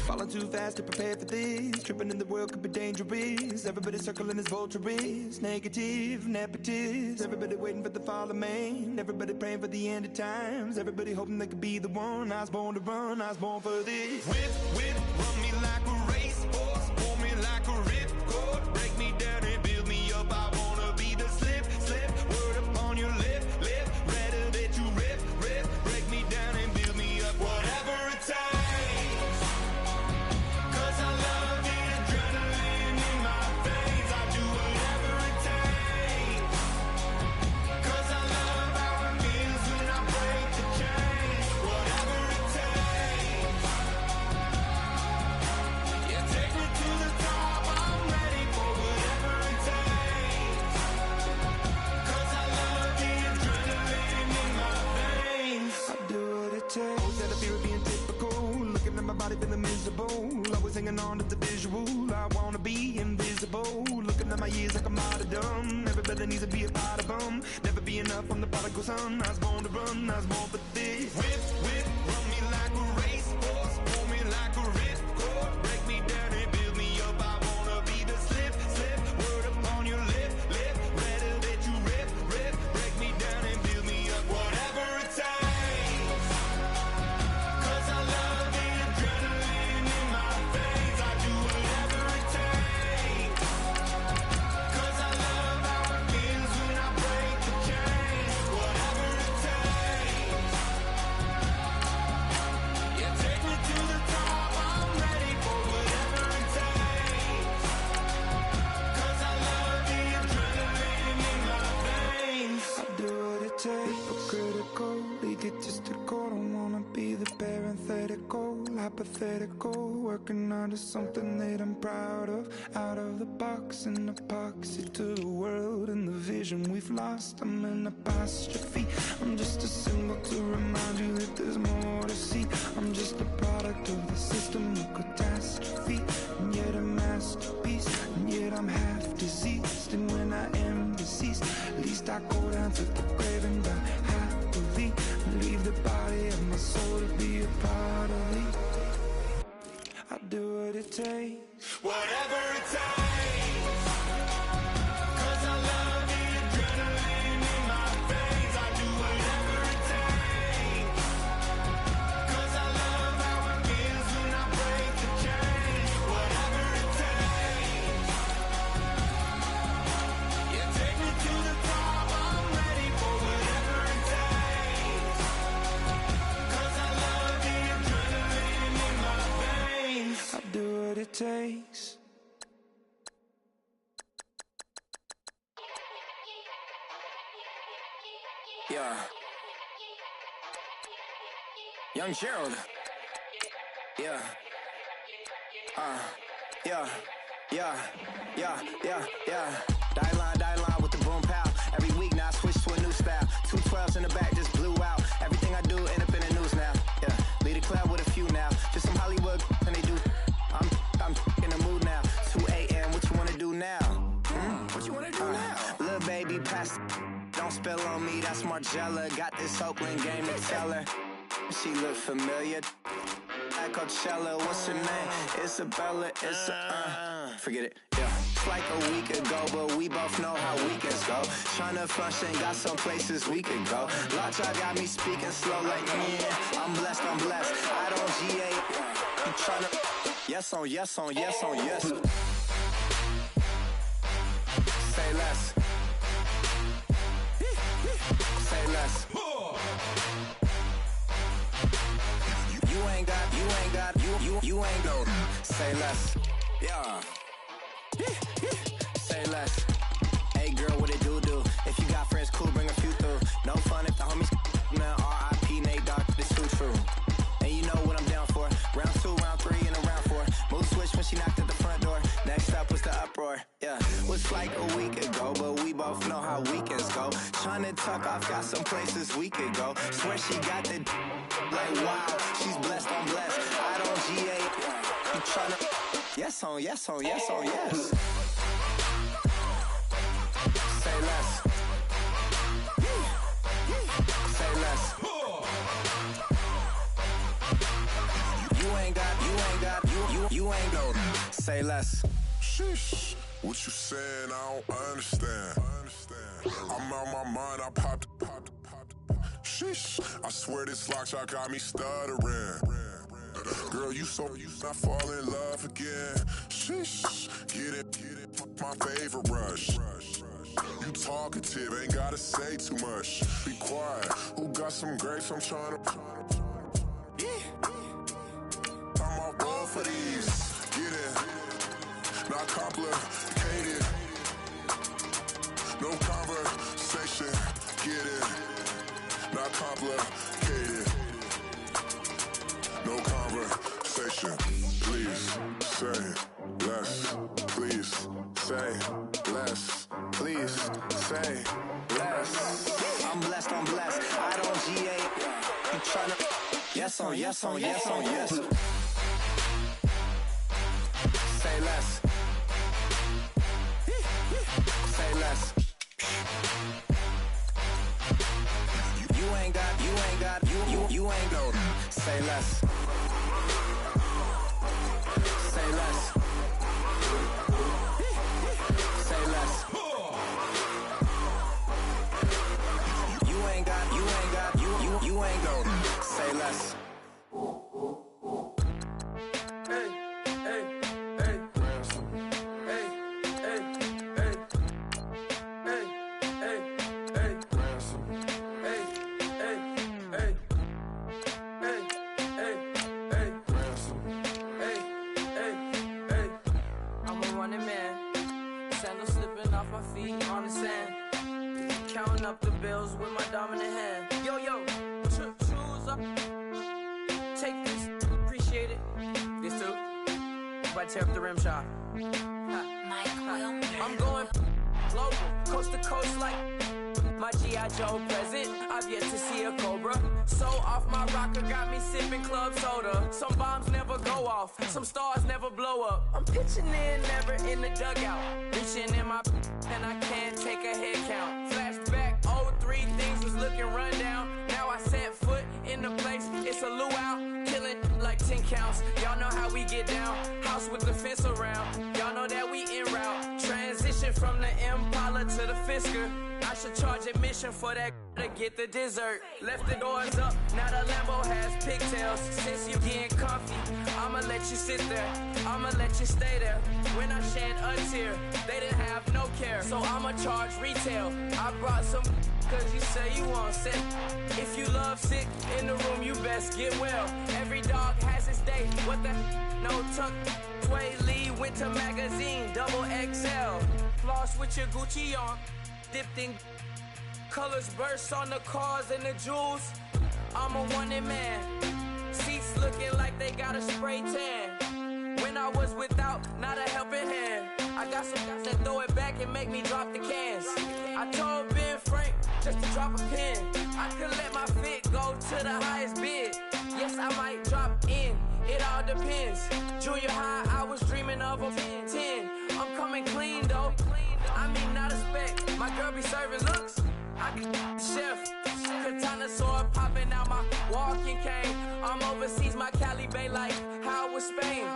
Falling too fast to prepare for this. Tripping in the world could be dangerous. Everybody circling as vultures. Negative, nepotist. Everybody waiting for the fall of man. Everybody praying for the end of times. Everybody hoping they could be the one. I was born to run, I was born for this. Whip, whip, run me like a racehorse. Pull me like a ripcord. Break me down and build me up. I wanna be the slip, slip. Word upon your lip, lip. Rather that you rip, rip. Break me down and build me up. Whatever it takes. Feeling miserable, always hanging on to the visual. I wanna be invisible, looking at my years like I'm martyrdom. Everybody needs to be a part of them. Never be enough, I'm the prodigal son. I was born to run, I was born for this. Whip, whip, run me like a racehorse. Pull me like a ripcord. Break me down and build me up. I wanna be the slip, slip. Word upon your lip, lip. Rather that you rip, rip. Break me down and build me up. Whatever it takes. Cause I love something that I'm proud of. Out of the box and epoxy to the world and the vision we've lost. I'm an apostrophe. I'm just a symbol to remind you that there's more to see. I'm just a product of the system of catastrophe, and yet a masterpiece, and yet I'm half diseased. And when I am deceased, at least I go down to the grave and die happily, and leave the body of my soul to be a part of me. I do what it takes, whatever it takes, 'cause I love the adrenaline in my veins. I do whatever it takes, 'cause I love how it feels when I break the chains. Whatever it takes, yeah, take me to the top. I'm ready for whatever it takes, 'cause I love the adrenaline in my veins. I do what it takes. Yeah. Young Gerald. Yeah. Yeah. Die line with the boom pow. Every week now I switch to a new style. 212s in the back just blew out. Everything I do end up in the news now. Yeah. Lead a club with a few now. Just some Hollywood and they do. I'm in the mood now. 2 a.m. What you wanna do now? What you wanna do now? Little baby, pass. Don't spill on me, that's Margella. Got this Oakland game to tell her. She look familiar. At Coachella, what's her name? Isabella, forget it, yeah. It's like a week ago, but we both know how weekends go. Tryna function, got some places we could go. Lot y'all got me speaking slow like, yeah, I'm blessed. I don't GA, you tryna, yes on yes. Say less. Say less. You ain't go. Say less. Yeah. Say less. Hey girl, what it do? If you got friends, cool, bring a few through. No fun if the homies, man. R.I.P. Nate Dogg, this too true. And you know what I'm down for. Round 2, round 3, and a round 4. Mood switch when she knocked at the front door. Next up was the uproar. Yeah, was like a week ago, but we both know how weekends go. Tryna tuck off, got some places we could go. Swear she got the like wow, she's blessed, I'm blessed. I don't GA, you tryna yes on yes. Say less. Say less. You ain't go. Say less. Sheesh, what you saying? I don't understand. I'm out my mind, I popped. Sheesh, I swear this lockshot got me stuttering. Girl, you not fall in love again. Sheesh, get it, my favorite rush. You talkative, ain't gotta say too much. Be quiet, who got some grapes? I'm tryna. I'm all roll for these. Get it, not complicated. No conversation, get it, not complicated. No conversation, please say less. Please say less. Please say less. I'm blessed. I don't GA. You tryna yes on yes. Say less. Say less. You ain't got. You ain't go. Say less. Say less. Say less. You ain't got. You ain't go. Say less. Hey. Counting up the bills with my dominant hand. Yo, choose up. Take this, appreciate it. This too. before I tear up the rim shot. I'm going global, coast to coast like my G.I. Joe present. I've yet to see a Cobra. So off my rocker, got me sipping club soda. Some bombs never go off, some stars never blow up. I'm pitching in, never in the dugout. Reaching in my and I can't take a head count. Flashback, 03, things was looking rundown. Now I set foot in the place, it's a luau. Killing like 10 counts, y'all know how we get down. House with the fence around, y'all know that we en route. Transition from the Impala to the Fisker. I should charge admission for that to get the dessert. Left the doors up, now the Lambo has pigtails. Since you getting comfy, I'ma let you sit there, I'ma let you stay there. When I shed a tear, they didn't have no care, so I'ma charge retail. I brought some cause you say you want sick. If you love sick in the room, you best get well. Every dog has its day, what the no tuck. Sway Lee, Winter Magazine, double XL. Floss with your Gucci on, dipped in colors burst on the cars and the jewels. I'm a wanted man, seats looking like they got a spray tan. When I was without, not a helping hand. I got some guys that throw it back and make me drop the cans. I told Ben Frank just to drop a pin. I could let my fit go to the highest bid. Yes, I might drop in, it all depends. Junior high, I was dreaming of a 10. I'm coming clean though, I mean not a spec. My girl be serving looks, I can chef. Katana sword popping out my walking cane. I'm overseas, my Cali Bay like how was Spain.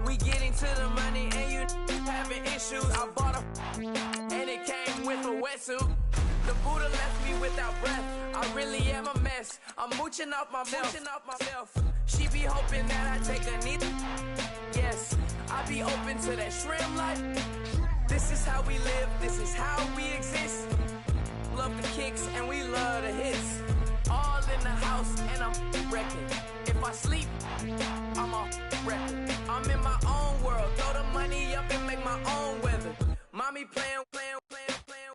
We getting to the money and you having issues. I bought a and it came with a wetsuit. The Buddha left me without breath. I really am a mess. I'm mooching off myself. She be hoping that I take a knee. Yes, I be open to that shrimp life. This is how we live. This is how we exist. Love the kicks and we love the hits. All in the house and I'm wrecking. If I sleep, I'm off record. I'm in my own world. Throw the money up and make my own weather. Mommy playing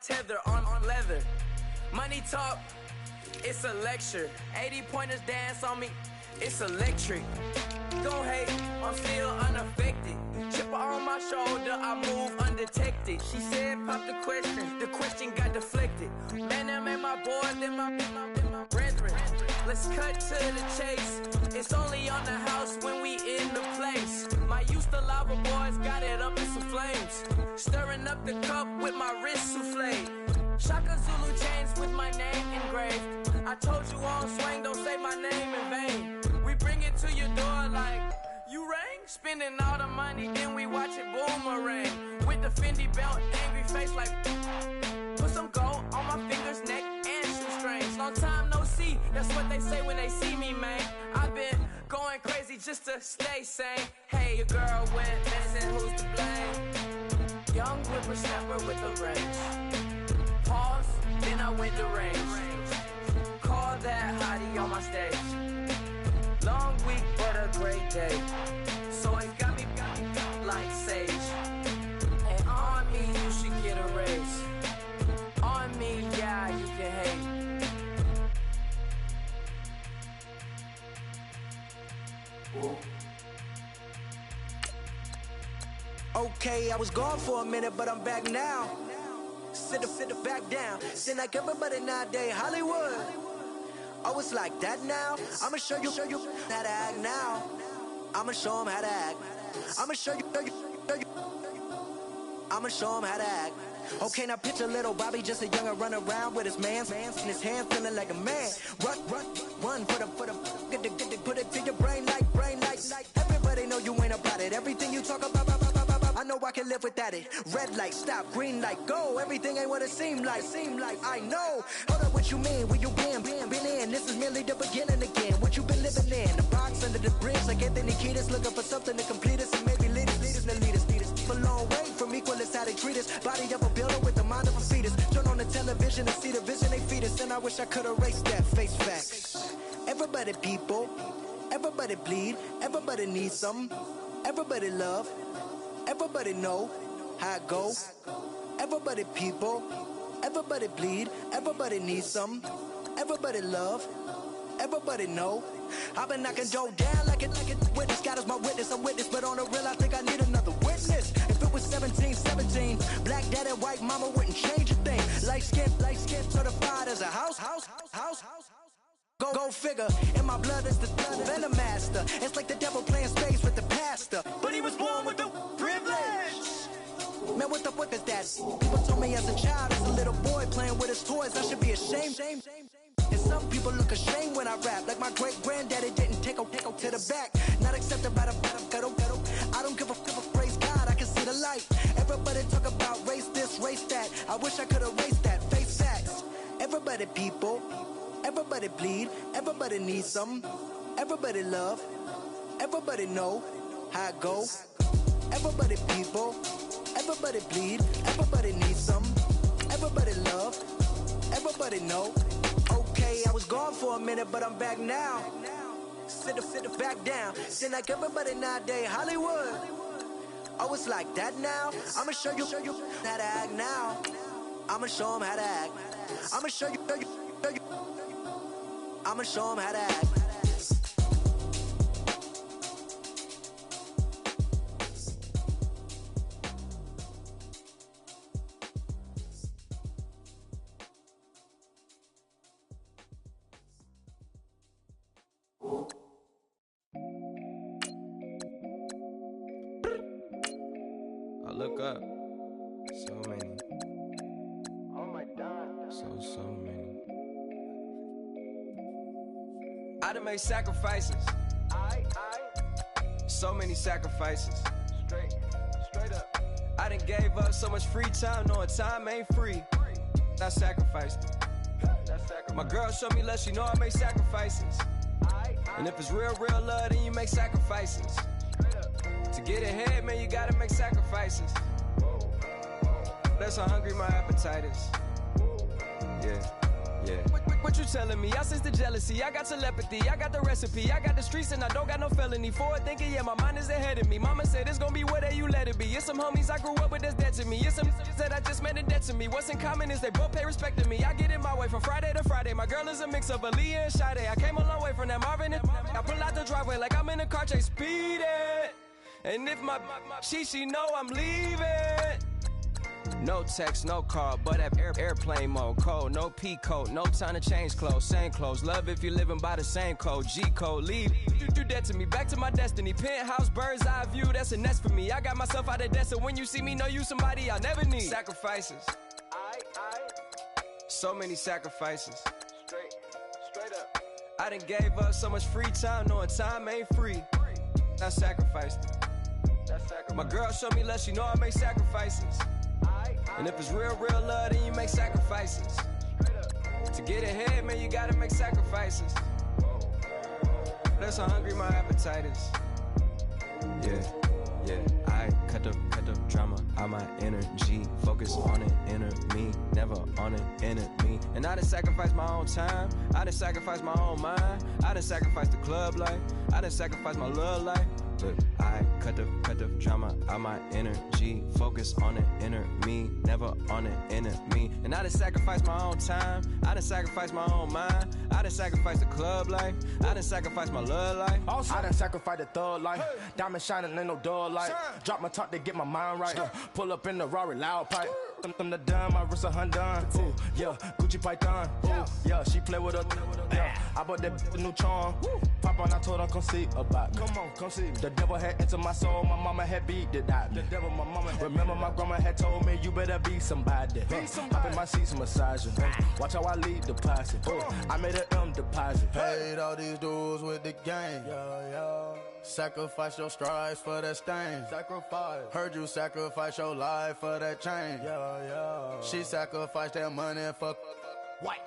tether on leather. Money talk, it's a lecture. 80 pointers dance on me, it's electric. Don't hate, I'm still unaffected. Chipper on my shoulder, I move undetected. She said pop the question got deflected. Man, that made my boys, then my brethren. Let's cut to the chase. It's only on the house when we in the place. My used to lava boys got it up in some flames. Stirring up the cup with my wrist souffle. Shaka Zulu chains with my name engraved. I told you on swing, don't say my name in vain. We bring it to your door like, you rang? Spending all the money, then we watch it boomerang. With the Fendi belt, angry face like, put some gold on my fingers, neck, and shoestrings. Long time no see, that's what they say when they see me, man. I've been going crazy just to stay sane. Hey, your girl went missing, who's to blame? Young whippersnapper with a range. Pause, then I went to range. Call that hottie on my stage. Long week, but a great day. So it got me like sage. And on me, you should get a raise. On me, yeah, you can hate. Ooh. Okay, I was gone for a minute, but I'm back now. Sit back down. Then like everybody nowadays, Hollywood. Oh, it's like that now? I'ma show you how to act now. I'ma show 'em how to act. I'ma show you. I'ma show 'em how to act. Okay, now picture little Bobby, just a younger run around with his man's in his hand, feeling like a man. Run, put it to your brain like. Everybody know you ain't about it. Everything you talk about, I know I can live without it. Red light, stop, green light, go. Everything ain't what it seemed like. I know. Hold up, what you mean? Where you been in? This is merely the beginning again. What you been living in? The box under the bridge, like Anthony Kiedis, looking for something to complete us and maybe lead us. A long way from equal is how they treat us. Body of a builder with the mind of a fetus. Turn on the television and see the vision they feed us. And I wish I could erase that face facts. Everybody people, everybody bleed, everybody needs something. Everybody love, everybody know how it go. Everybody people, everybody bleed, everybody needs something. Everybody love, everybody know I've been knocking Joe down like it witness. God is my witness, I'm witness, but on the real, I think I need another witness. If it was 17, black daddy, white mama wouldn't change a thing. Light skin, certified as a house. Go figure, in my blood is the blood and the master. It's like the devil playing spades with the pastor, but he was born with the privilege. Man, what the fuck is that? People told me as a child, as a little boy playing with his toys, I should be ashamed. And some people look ashamed when I rap, like my great granddaddy didn't take a to the back. Not accepted by the ghetto. I don't give a praise God, I can see the light. Everybody talk about race this, race that. I wish I could erase that. Face facts. Everybody people. Everybody bleed, everybody needs something. Everybody love, everybody know how it go. Everybody people, everybody bleed, everybody needs something. Everybody love, everybody know. Okay, I was gone for a minute, but I'm back now. Sit back down. Seem like everybody nowadays Hollywood. Oh, it's like that now. I'ma show you how to act now. I'ma show them how to act. I'ma show you. I'ma show them how to act. I look up. So many. Oh my God. So many. I done made sacrifices. So many sacrifices. Straight up. I done gave up so much free time, knowing time ain't free. I sacrificed it. My girl showed me love, she know I make sacrifices. And if it's real love, then you make sacrifices. To get ahead, man, you gotta make sacrifices. That's how hungry my appetite is. Yeah. What you telling me? I sense the jealousy, I got telepathy, I got the recipe, I got the streets and I don't got no felony. Forward thinking, yeah, my mind is ahead of me. Mama said it's gonna be whatever you let it be. It's some homies I grew up with that's dead to me. It's some that I just met in debt to me. What's in common is they both pay respect to me. I get in my way from Friday to Friday. My girl is a mix of Aaliyah and Sade. I came a long way from that Marvin and I pull out the driveway like I'm in a car chase speeding. And if my she know I'm leaving. No text, no call, but at airplane mode. Code, no P code, no time to change clothes. Same clothes, love if you're living by the same code. G code, leave. You do that to me, back to my destiny. Penthouse, bird's eye view, that's a nest for me. I got myself out of debt, so when you see me, know you somebody I'll never need. Sacrifices. So many sacrifices. Straight up. I done gave up so much free time, knowing time ain't free. I sacrificed it. My girl showed me love, she know I make sacrifices. And if it's real love, then you make sacrifices. To get ahead, man, you gotta make sacrifices. That's how hungry my appetite is. Yeah. I cut the drama out my energy. Focus on it, inner me, never on it, enemy. And I done sacrificed my own time. I done sacrificed my own mind. I done sacrificed the club life. I done sacrificed my love life. But I cut the drama out my energy. Focus on it, inner me, never on it, enemy. And I done sacrificed my own time. I done sacrificed my own mind. I done sacrificed the club life. I done sacrificed my love life. I done sacrificed the thug life. Diamond shining, ain't no dull light. Drop my top to get my mind right. Pull up in the Rari loud pipe. Them the dime, my wrist a Hyundai. Ooh, yeah, Gucci Python. Ooh, yeah, she play with her. Yeah, I bought that new charm. Pop on, I told her come see about me. Come on, come see me. The devil had entered my soul, my mama had beat the die. The devil, my mama had remember my grandma had told me you better be somebody. Hop in my seats, massaging. Watch how I lead the posse. I made an M deposit. Paid all these dudes with the game. Sacrifice your strides for that stain. Sacrifice. Heard you sacrifice your life for that change. She sacrificed that money for white.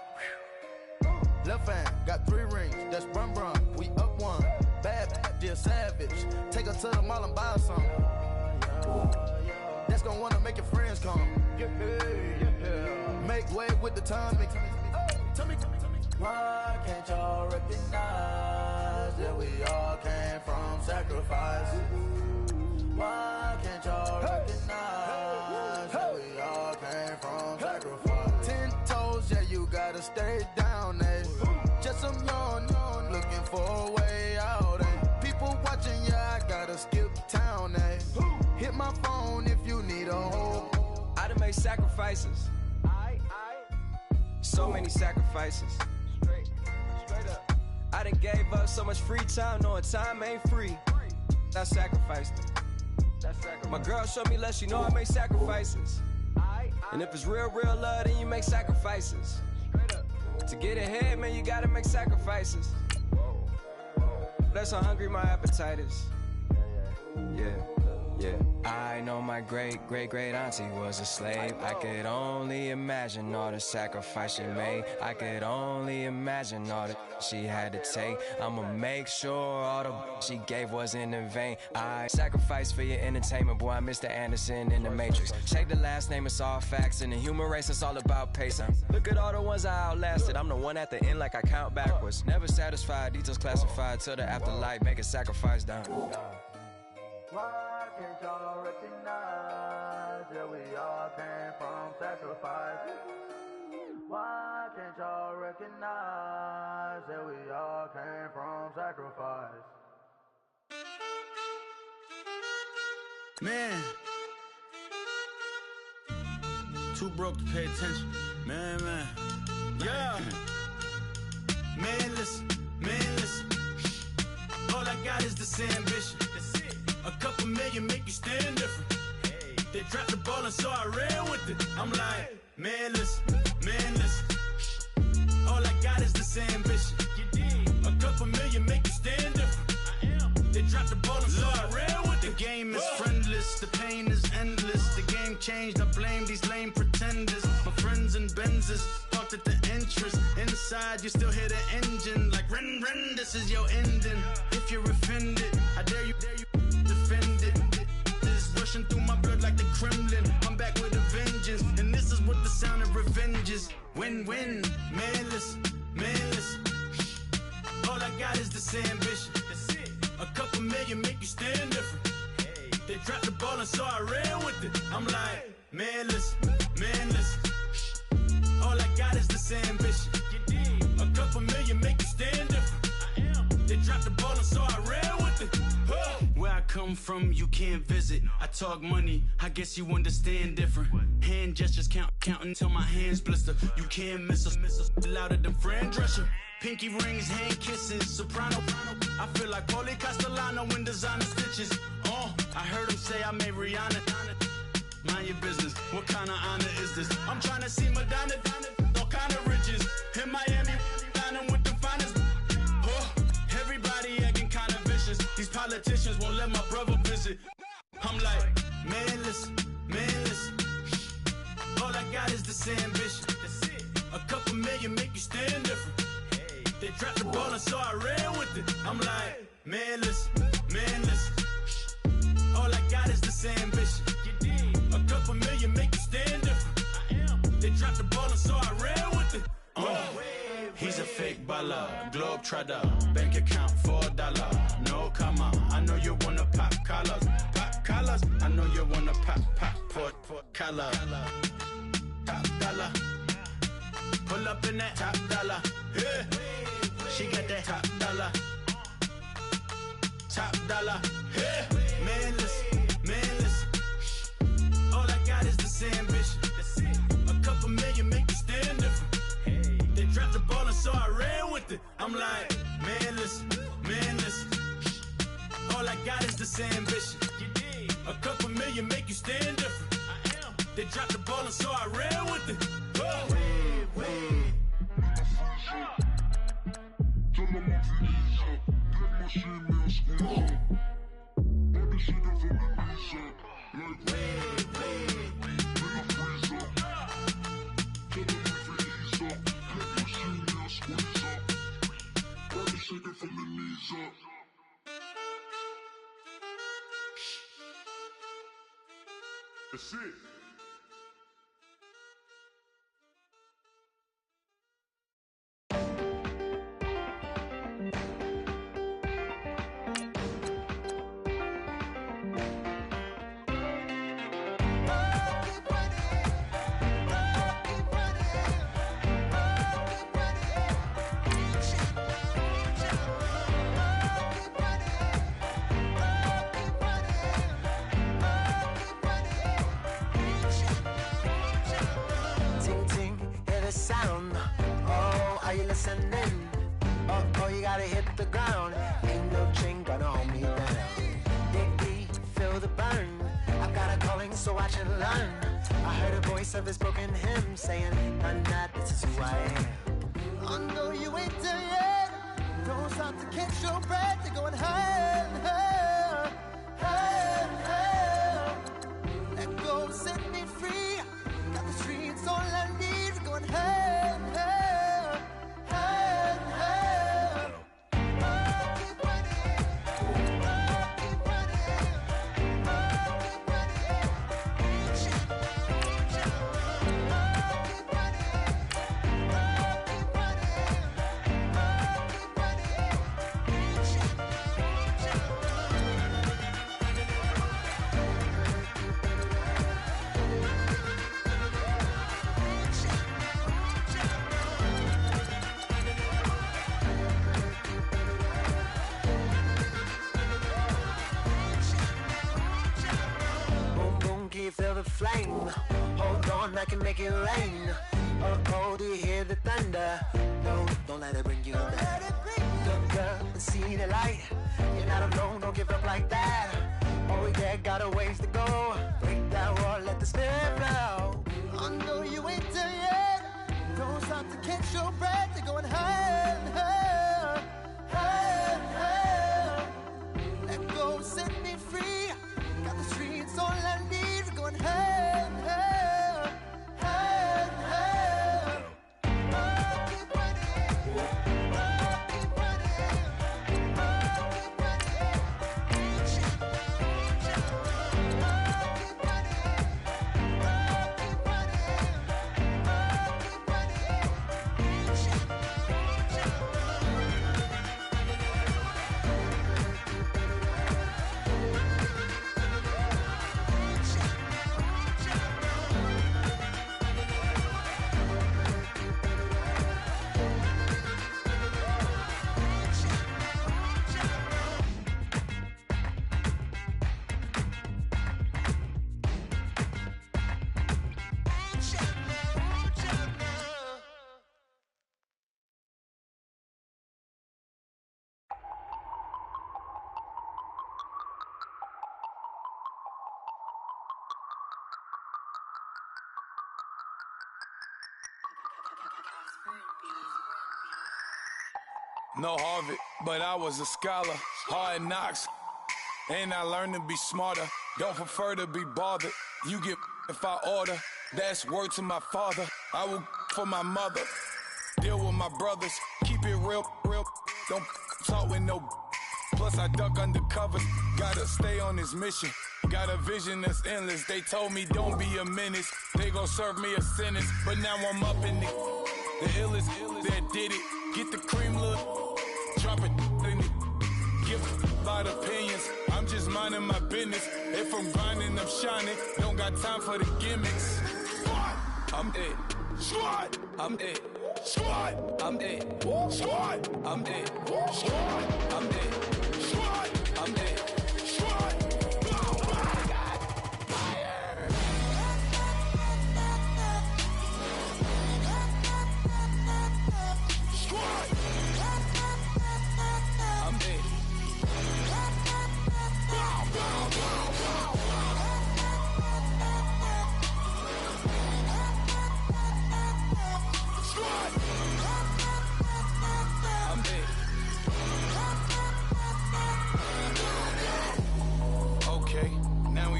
Left hand got 3 rings. That's brum brum. We up one. Bad, dear savage. Take her to the mall and buy some. That's gonna wanna make your friends come. Make way with the timing. Tell me. Why can't y'all recognize that we all came from sacrifice? Why can't y'all recognize that we all came from sacrifice? 10 toes, yeah, you gotta stay down there. Just some young, looking for a way. made sacrifices. So many sacrifices. Straight up. I done gave up so much free time, knowing time ain't free. I sacrificed it. My girl showed me love, she know I make sacrifices. And if it's real love, then you make sacrifices. To get ahead, man, you gotta make sacrifices. That's how hungry my appetite is. Yeah. I know my great auntie was a slave. I could only imagine all the sacrifice she made. I could only imagine all that she had to take. I'ma make sure all the she gave wasn't in vain. I sacrificed for your entertainment, boy. I'm Mr. Anderson in the Matrix. Shake the last name, it's all facts. In the human race, it's all about pacing. Look at all the ones I outlasted. I'm the one at the end like I count backwards. Never satisfied, details classified till the afterlife. Make a sacrifice down. Why can't y'all recognize that we all came from sacrifice? Why can't y'all recognize that we all came from sacrifice? Man, too broke to pay attention. Man. Yeah. Man, listen. All I got is this ambition. A couple million make you stand different. They dropped the ball and so I ran with it. I'm like, man, listen. All I got is this ambition. A couple million make you stand different. They dropped the ball and so I ran with it. The game is friendless, the pain is endless. The game changed, I blame these lame pretenders. My friends and Benzes parked at the entrance. Inside, you still hear the engine. Like, ren, this is your ending. If you're offended, I dare you. Defended. This rushing through my blood like the Kremlin. I'm back with a vengeance, and this is what the sound of revenge is. Win-win. Man, listen. All I got is this ambition. A couple million make you stand different. They dropped the ball and so I ran with it. I'm like, man, listen. All I got is this ambition. A couple million make you stand different. They dropped the ball and so I ran with it. Where I come from, you can't visit. I talk money, I guess you understand different. Hand gestures count until my hands blister. You can't miss us louder than Fran Drescher. Pinky rings, hand kisses, soprano. I feel like Paulie Castellano in designer stitches. I heard him say I made Rihanna. Mind your business, what kind of honor is this? I'm trying to see Madonna, all kind of riches. In Miami, dining with the finest. Everybody acting kind of vicious. These politicians won't let my brother visit. I'm like, man, listen. All I got is this ambition. A couple million make you stand different. They dropped the ball and so I ran with it. I'm like, man, listen. All I got is this ambition. A couple million make you stand different. They dropped the ball and so I ran with it. He's a fake baller, globe trotter, bank account $4. No comma, I know you wanna pop collars. I know you wanna pop collar. Top dollar, pull up in that top dollar. Yeah. She got that top dollar. Yeah. Man, listen. All I got is this ambition. A couple million make you stand different. They dropped the ball and so I ran with it. I'm like, man, listen. All I got is this ambition. A couple million make you stand different. They dropped the ball and so I ran with it. That's it. listening. Oh, you gotta hit the ground. Ain't no chain gonna hold me down. Dig deep, feel the burn. I've got a calling, so I should learn. I heard a voice of a spoken hymn saying, "I'm not, this is who I am." I know you ain't there yet. Don't stop to catch your breath. You're going higher and higher, higher and higher. Let go, set me free. Got the streets all I need. We're going higher and higher, higher and higher. Oh, keep running. Oh, keep running. Oh, keep running. Keep feel the flame. Hold on, I can make it rain. Oh, do you hear the thunder? No, don't let it bring you down. Look up and see the light. You're not alone, don't give up like that. Oh yeah, got a ways to go. Break that wall, let the spirit flow. I know you ain't there yet. Don't stop to catch your breath. You're going higher and higher, higher and higher. Let go, set me free. Got the streets all I need. We're going higher and higher, higher and higher. Oh, keep running. Oh, keep running. Oh, keep running. Keep No Harvard, but I was a scholar. Hard knocks, and I learned to be smarter. Don't prefer to be bothered. You get if I order. That's word to my father. I will for my mother. Deal with my brothers. Keep it real, real. Don't talk with no. Plus I duck under covers. Gotta stay on this mission. Got a vision that's endless. They told me don't be a menace. They gon' serve me a sentence. But now I'm up in it. The illest that did it. Get the cream look. Drop it in it. Give a lot of opinions. I'm just minding my business. If I'm grinding, I'm shining. Don't got time for the gimmicks. I'm it. Squad. I'm it. Squad. I'm it. Squad. I'm it. Squad. I'm it. Squad. I'm it. Squad.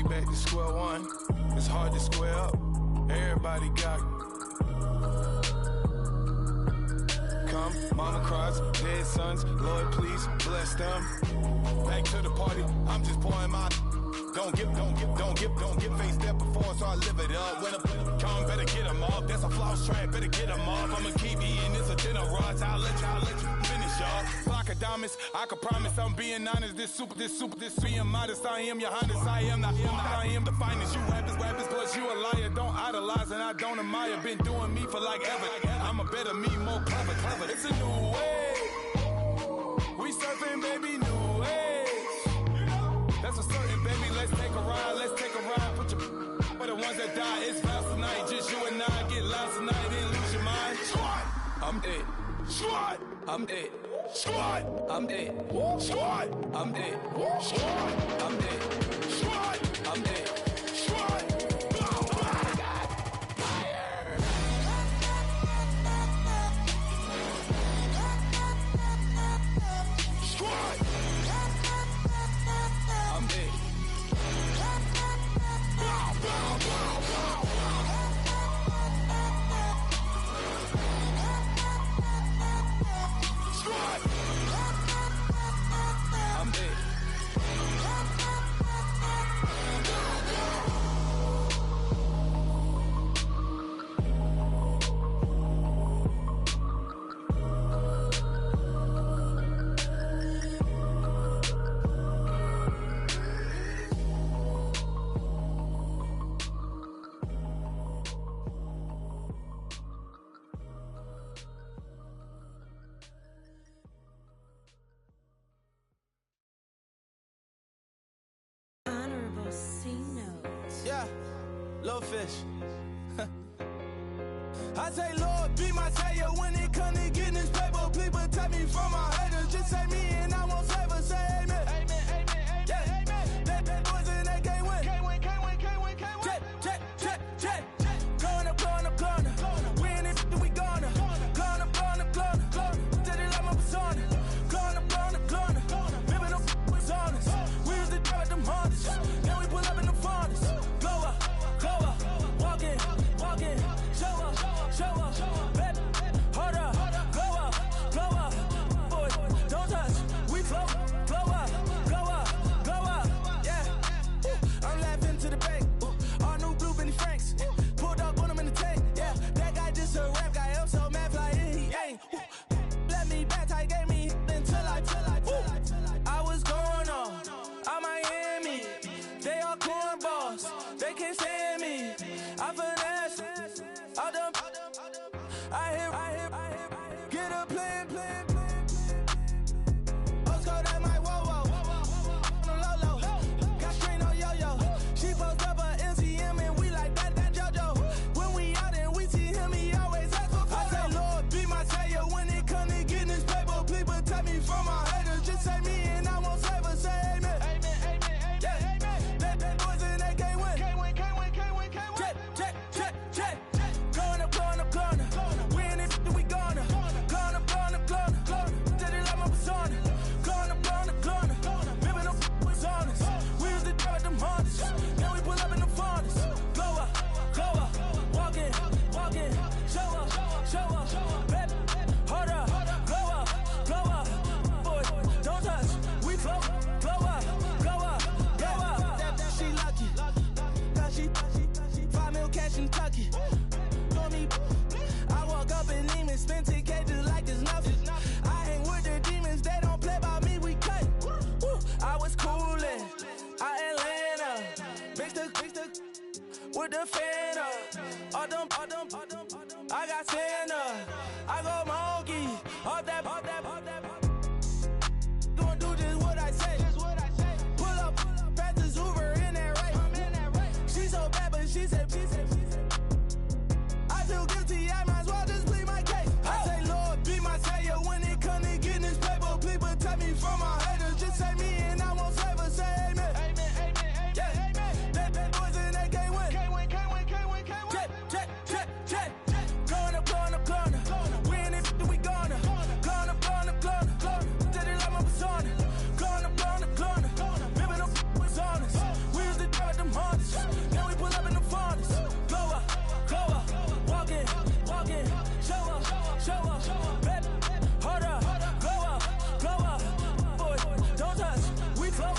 Back to square one. It's hard to square up. Everybody got come. Mama cries, dead sons. Lord, please bless them. Back to the party. I'm just pouring my. Don't get face that before, so I live it up. When I come, better get them off. That's a floss track, better get them off. I'ma keep eating this a dinner rush. I'll let you finish y'all. Flock of diamonds, I can promise I'm being honest. This being modest. I am your highness. I am the finest. You rappers, plus you a liar. Don't idolize and I don't admire. Been doing me for like ever. I'm a better me, more clever. It's a new way. We surfing, baby, new ways. That's a certain, baby. Let's take a ride. Put your for the ones that die. It's vows tonight. Just you and I get lost tonight. Then lose your mind. I'm it. Squad. I'm dead. Squad. I'm dead. Squad. I'm dead. Squad. I'm dead. Squad. I'm dead. Squad. I'm dead. Yeah, little fish. I say, Lord, be my savior when it comes to getting this paper. Please protect me from my haters. Just say me and I won't save us. Say amen. Amen, amen, amen. Yeah, amen. That boys and they can't win. Can't win, can't win, can't win, can't win. Jet. Going up. We in it, we gonna. Going up. Did it like my persona. Going up. Ripping up was honest. We used to drive them hardest. Now we pull up in the furnace. Glow up. Walking. Show up. Baby, hold up. Glow up. Boy, don't touch. We flow up. Yeah. I'm laughing to the bank. All new blue Benny Franks. Pulled up on him in the tank. Yeah, that guy just a rap guy. I'm so mad fly in, he ain't. Let me back, tight gave me until I was going on. I'm Miami. They all cornballs. They can't stand me. I finesse. All them. I hear. Get a plan. Osco, that my whoa. No low. Got screen on yo-yo. She post up her MCM and we like that JoJo. When we out and we see him, he always ask for photo. I say, Lord, be my savior when it come to getting this paper. Please protect me from my haters. Just say me and I won't save us. Say amen. Amen. Yeah, amen. That boys and they can't win. Can't win. Jet. Going up. We in it, we gonna. Going up. Did it like my persona. Going up. Ripping up was honest. We used to drive them hardest. Now we pull up in the furnace. Glow up. Walking. Show up. Baby, hold up. Glow up. Boy, don't touch. We flow up. She lucky. Cause she 5 mil cash in Kentucky. Know me. I walk up in demons, spend 10K just like it's nothing. I hang with the demons, they don't play by me, we cut. I was coolin', Atlanta. Mixed with the Fanta. All them. I got Santa. I go monkey. All that. Gonna do just what I say. Pull up, fast as Uber in that race. She so bad, but she said. I feel guilty, I might as well just plead my case. I say, Lord, be my savior when it come to getting this paper. Please protect me from my haters. Just say me and I won't save us. Say amen. Amen. Yeah, amen. That boys and they can't win. Can't win. Jet. Going up. We in it, we gonna. Going up. Did it like my persona. Going up. Ripping up was honest. We used to drive them hardest. Now we pull up in the furnace. Glow up. Walking. Show up. Baby, hold up. Glow up. Boy, don't touch. We flow up.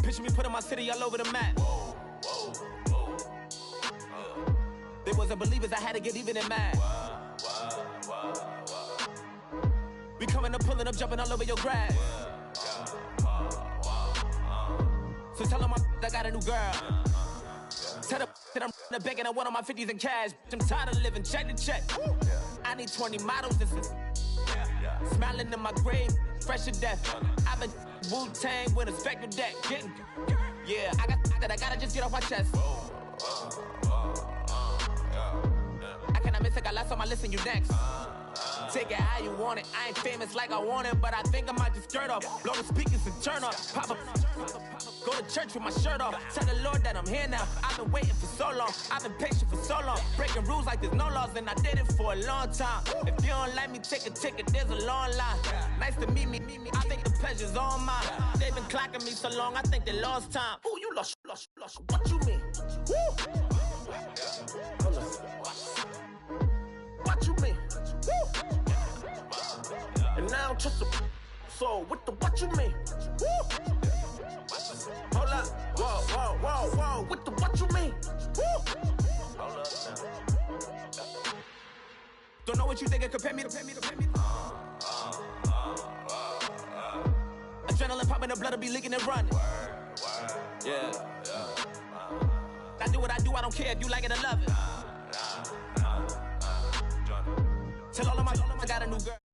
Picture me putting my city all over the map. They wasn't believers, I had to get even and mad. We coming up, pulling up, jumping all over your grass. So tell them I got a new girl. Tell them that I'm the begging. I want on my 50s in cash. I'm tired of living check to check. I need 20 models. This is smiling in my grave, fresh to death. I've been Wu-Tang with a spectral deck. Getting, yeah, I gotta just get off my chest. I cannot miss it, got lots on my list and you next. Take it how you want it. I ain't famous like I want it, but I think I might just skirt off. Blow the speakers and turn up. Pop up. Go to church with my shirt off. Tell the Lord that I'm here now. I've been waiting for so long. I've been patient for so long. Breaking rules like there's no laws, and I did it for a long time. If you don't like me, take a ticket. There's a long line. Nice to meet me. I think the pleasure's all mine. They've been clocking me so long, I think they lost time. Ooh, you lost. What you mean? Woo! Hold up. What you mean? Woo! And now I don't trust the so what you mean? Woo! Hold up. Whoa. What you mean? Woo! Hold up now. Don't know what you think it compare me to. Adrenaline popping, the blood'll be leaking and running. Yeah. I do what I do, I don't care if you like it or love it. Tell all of my I got a new girl.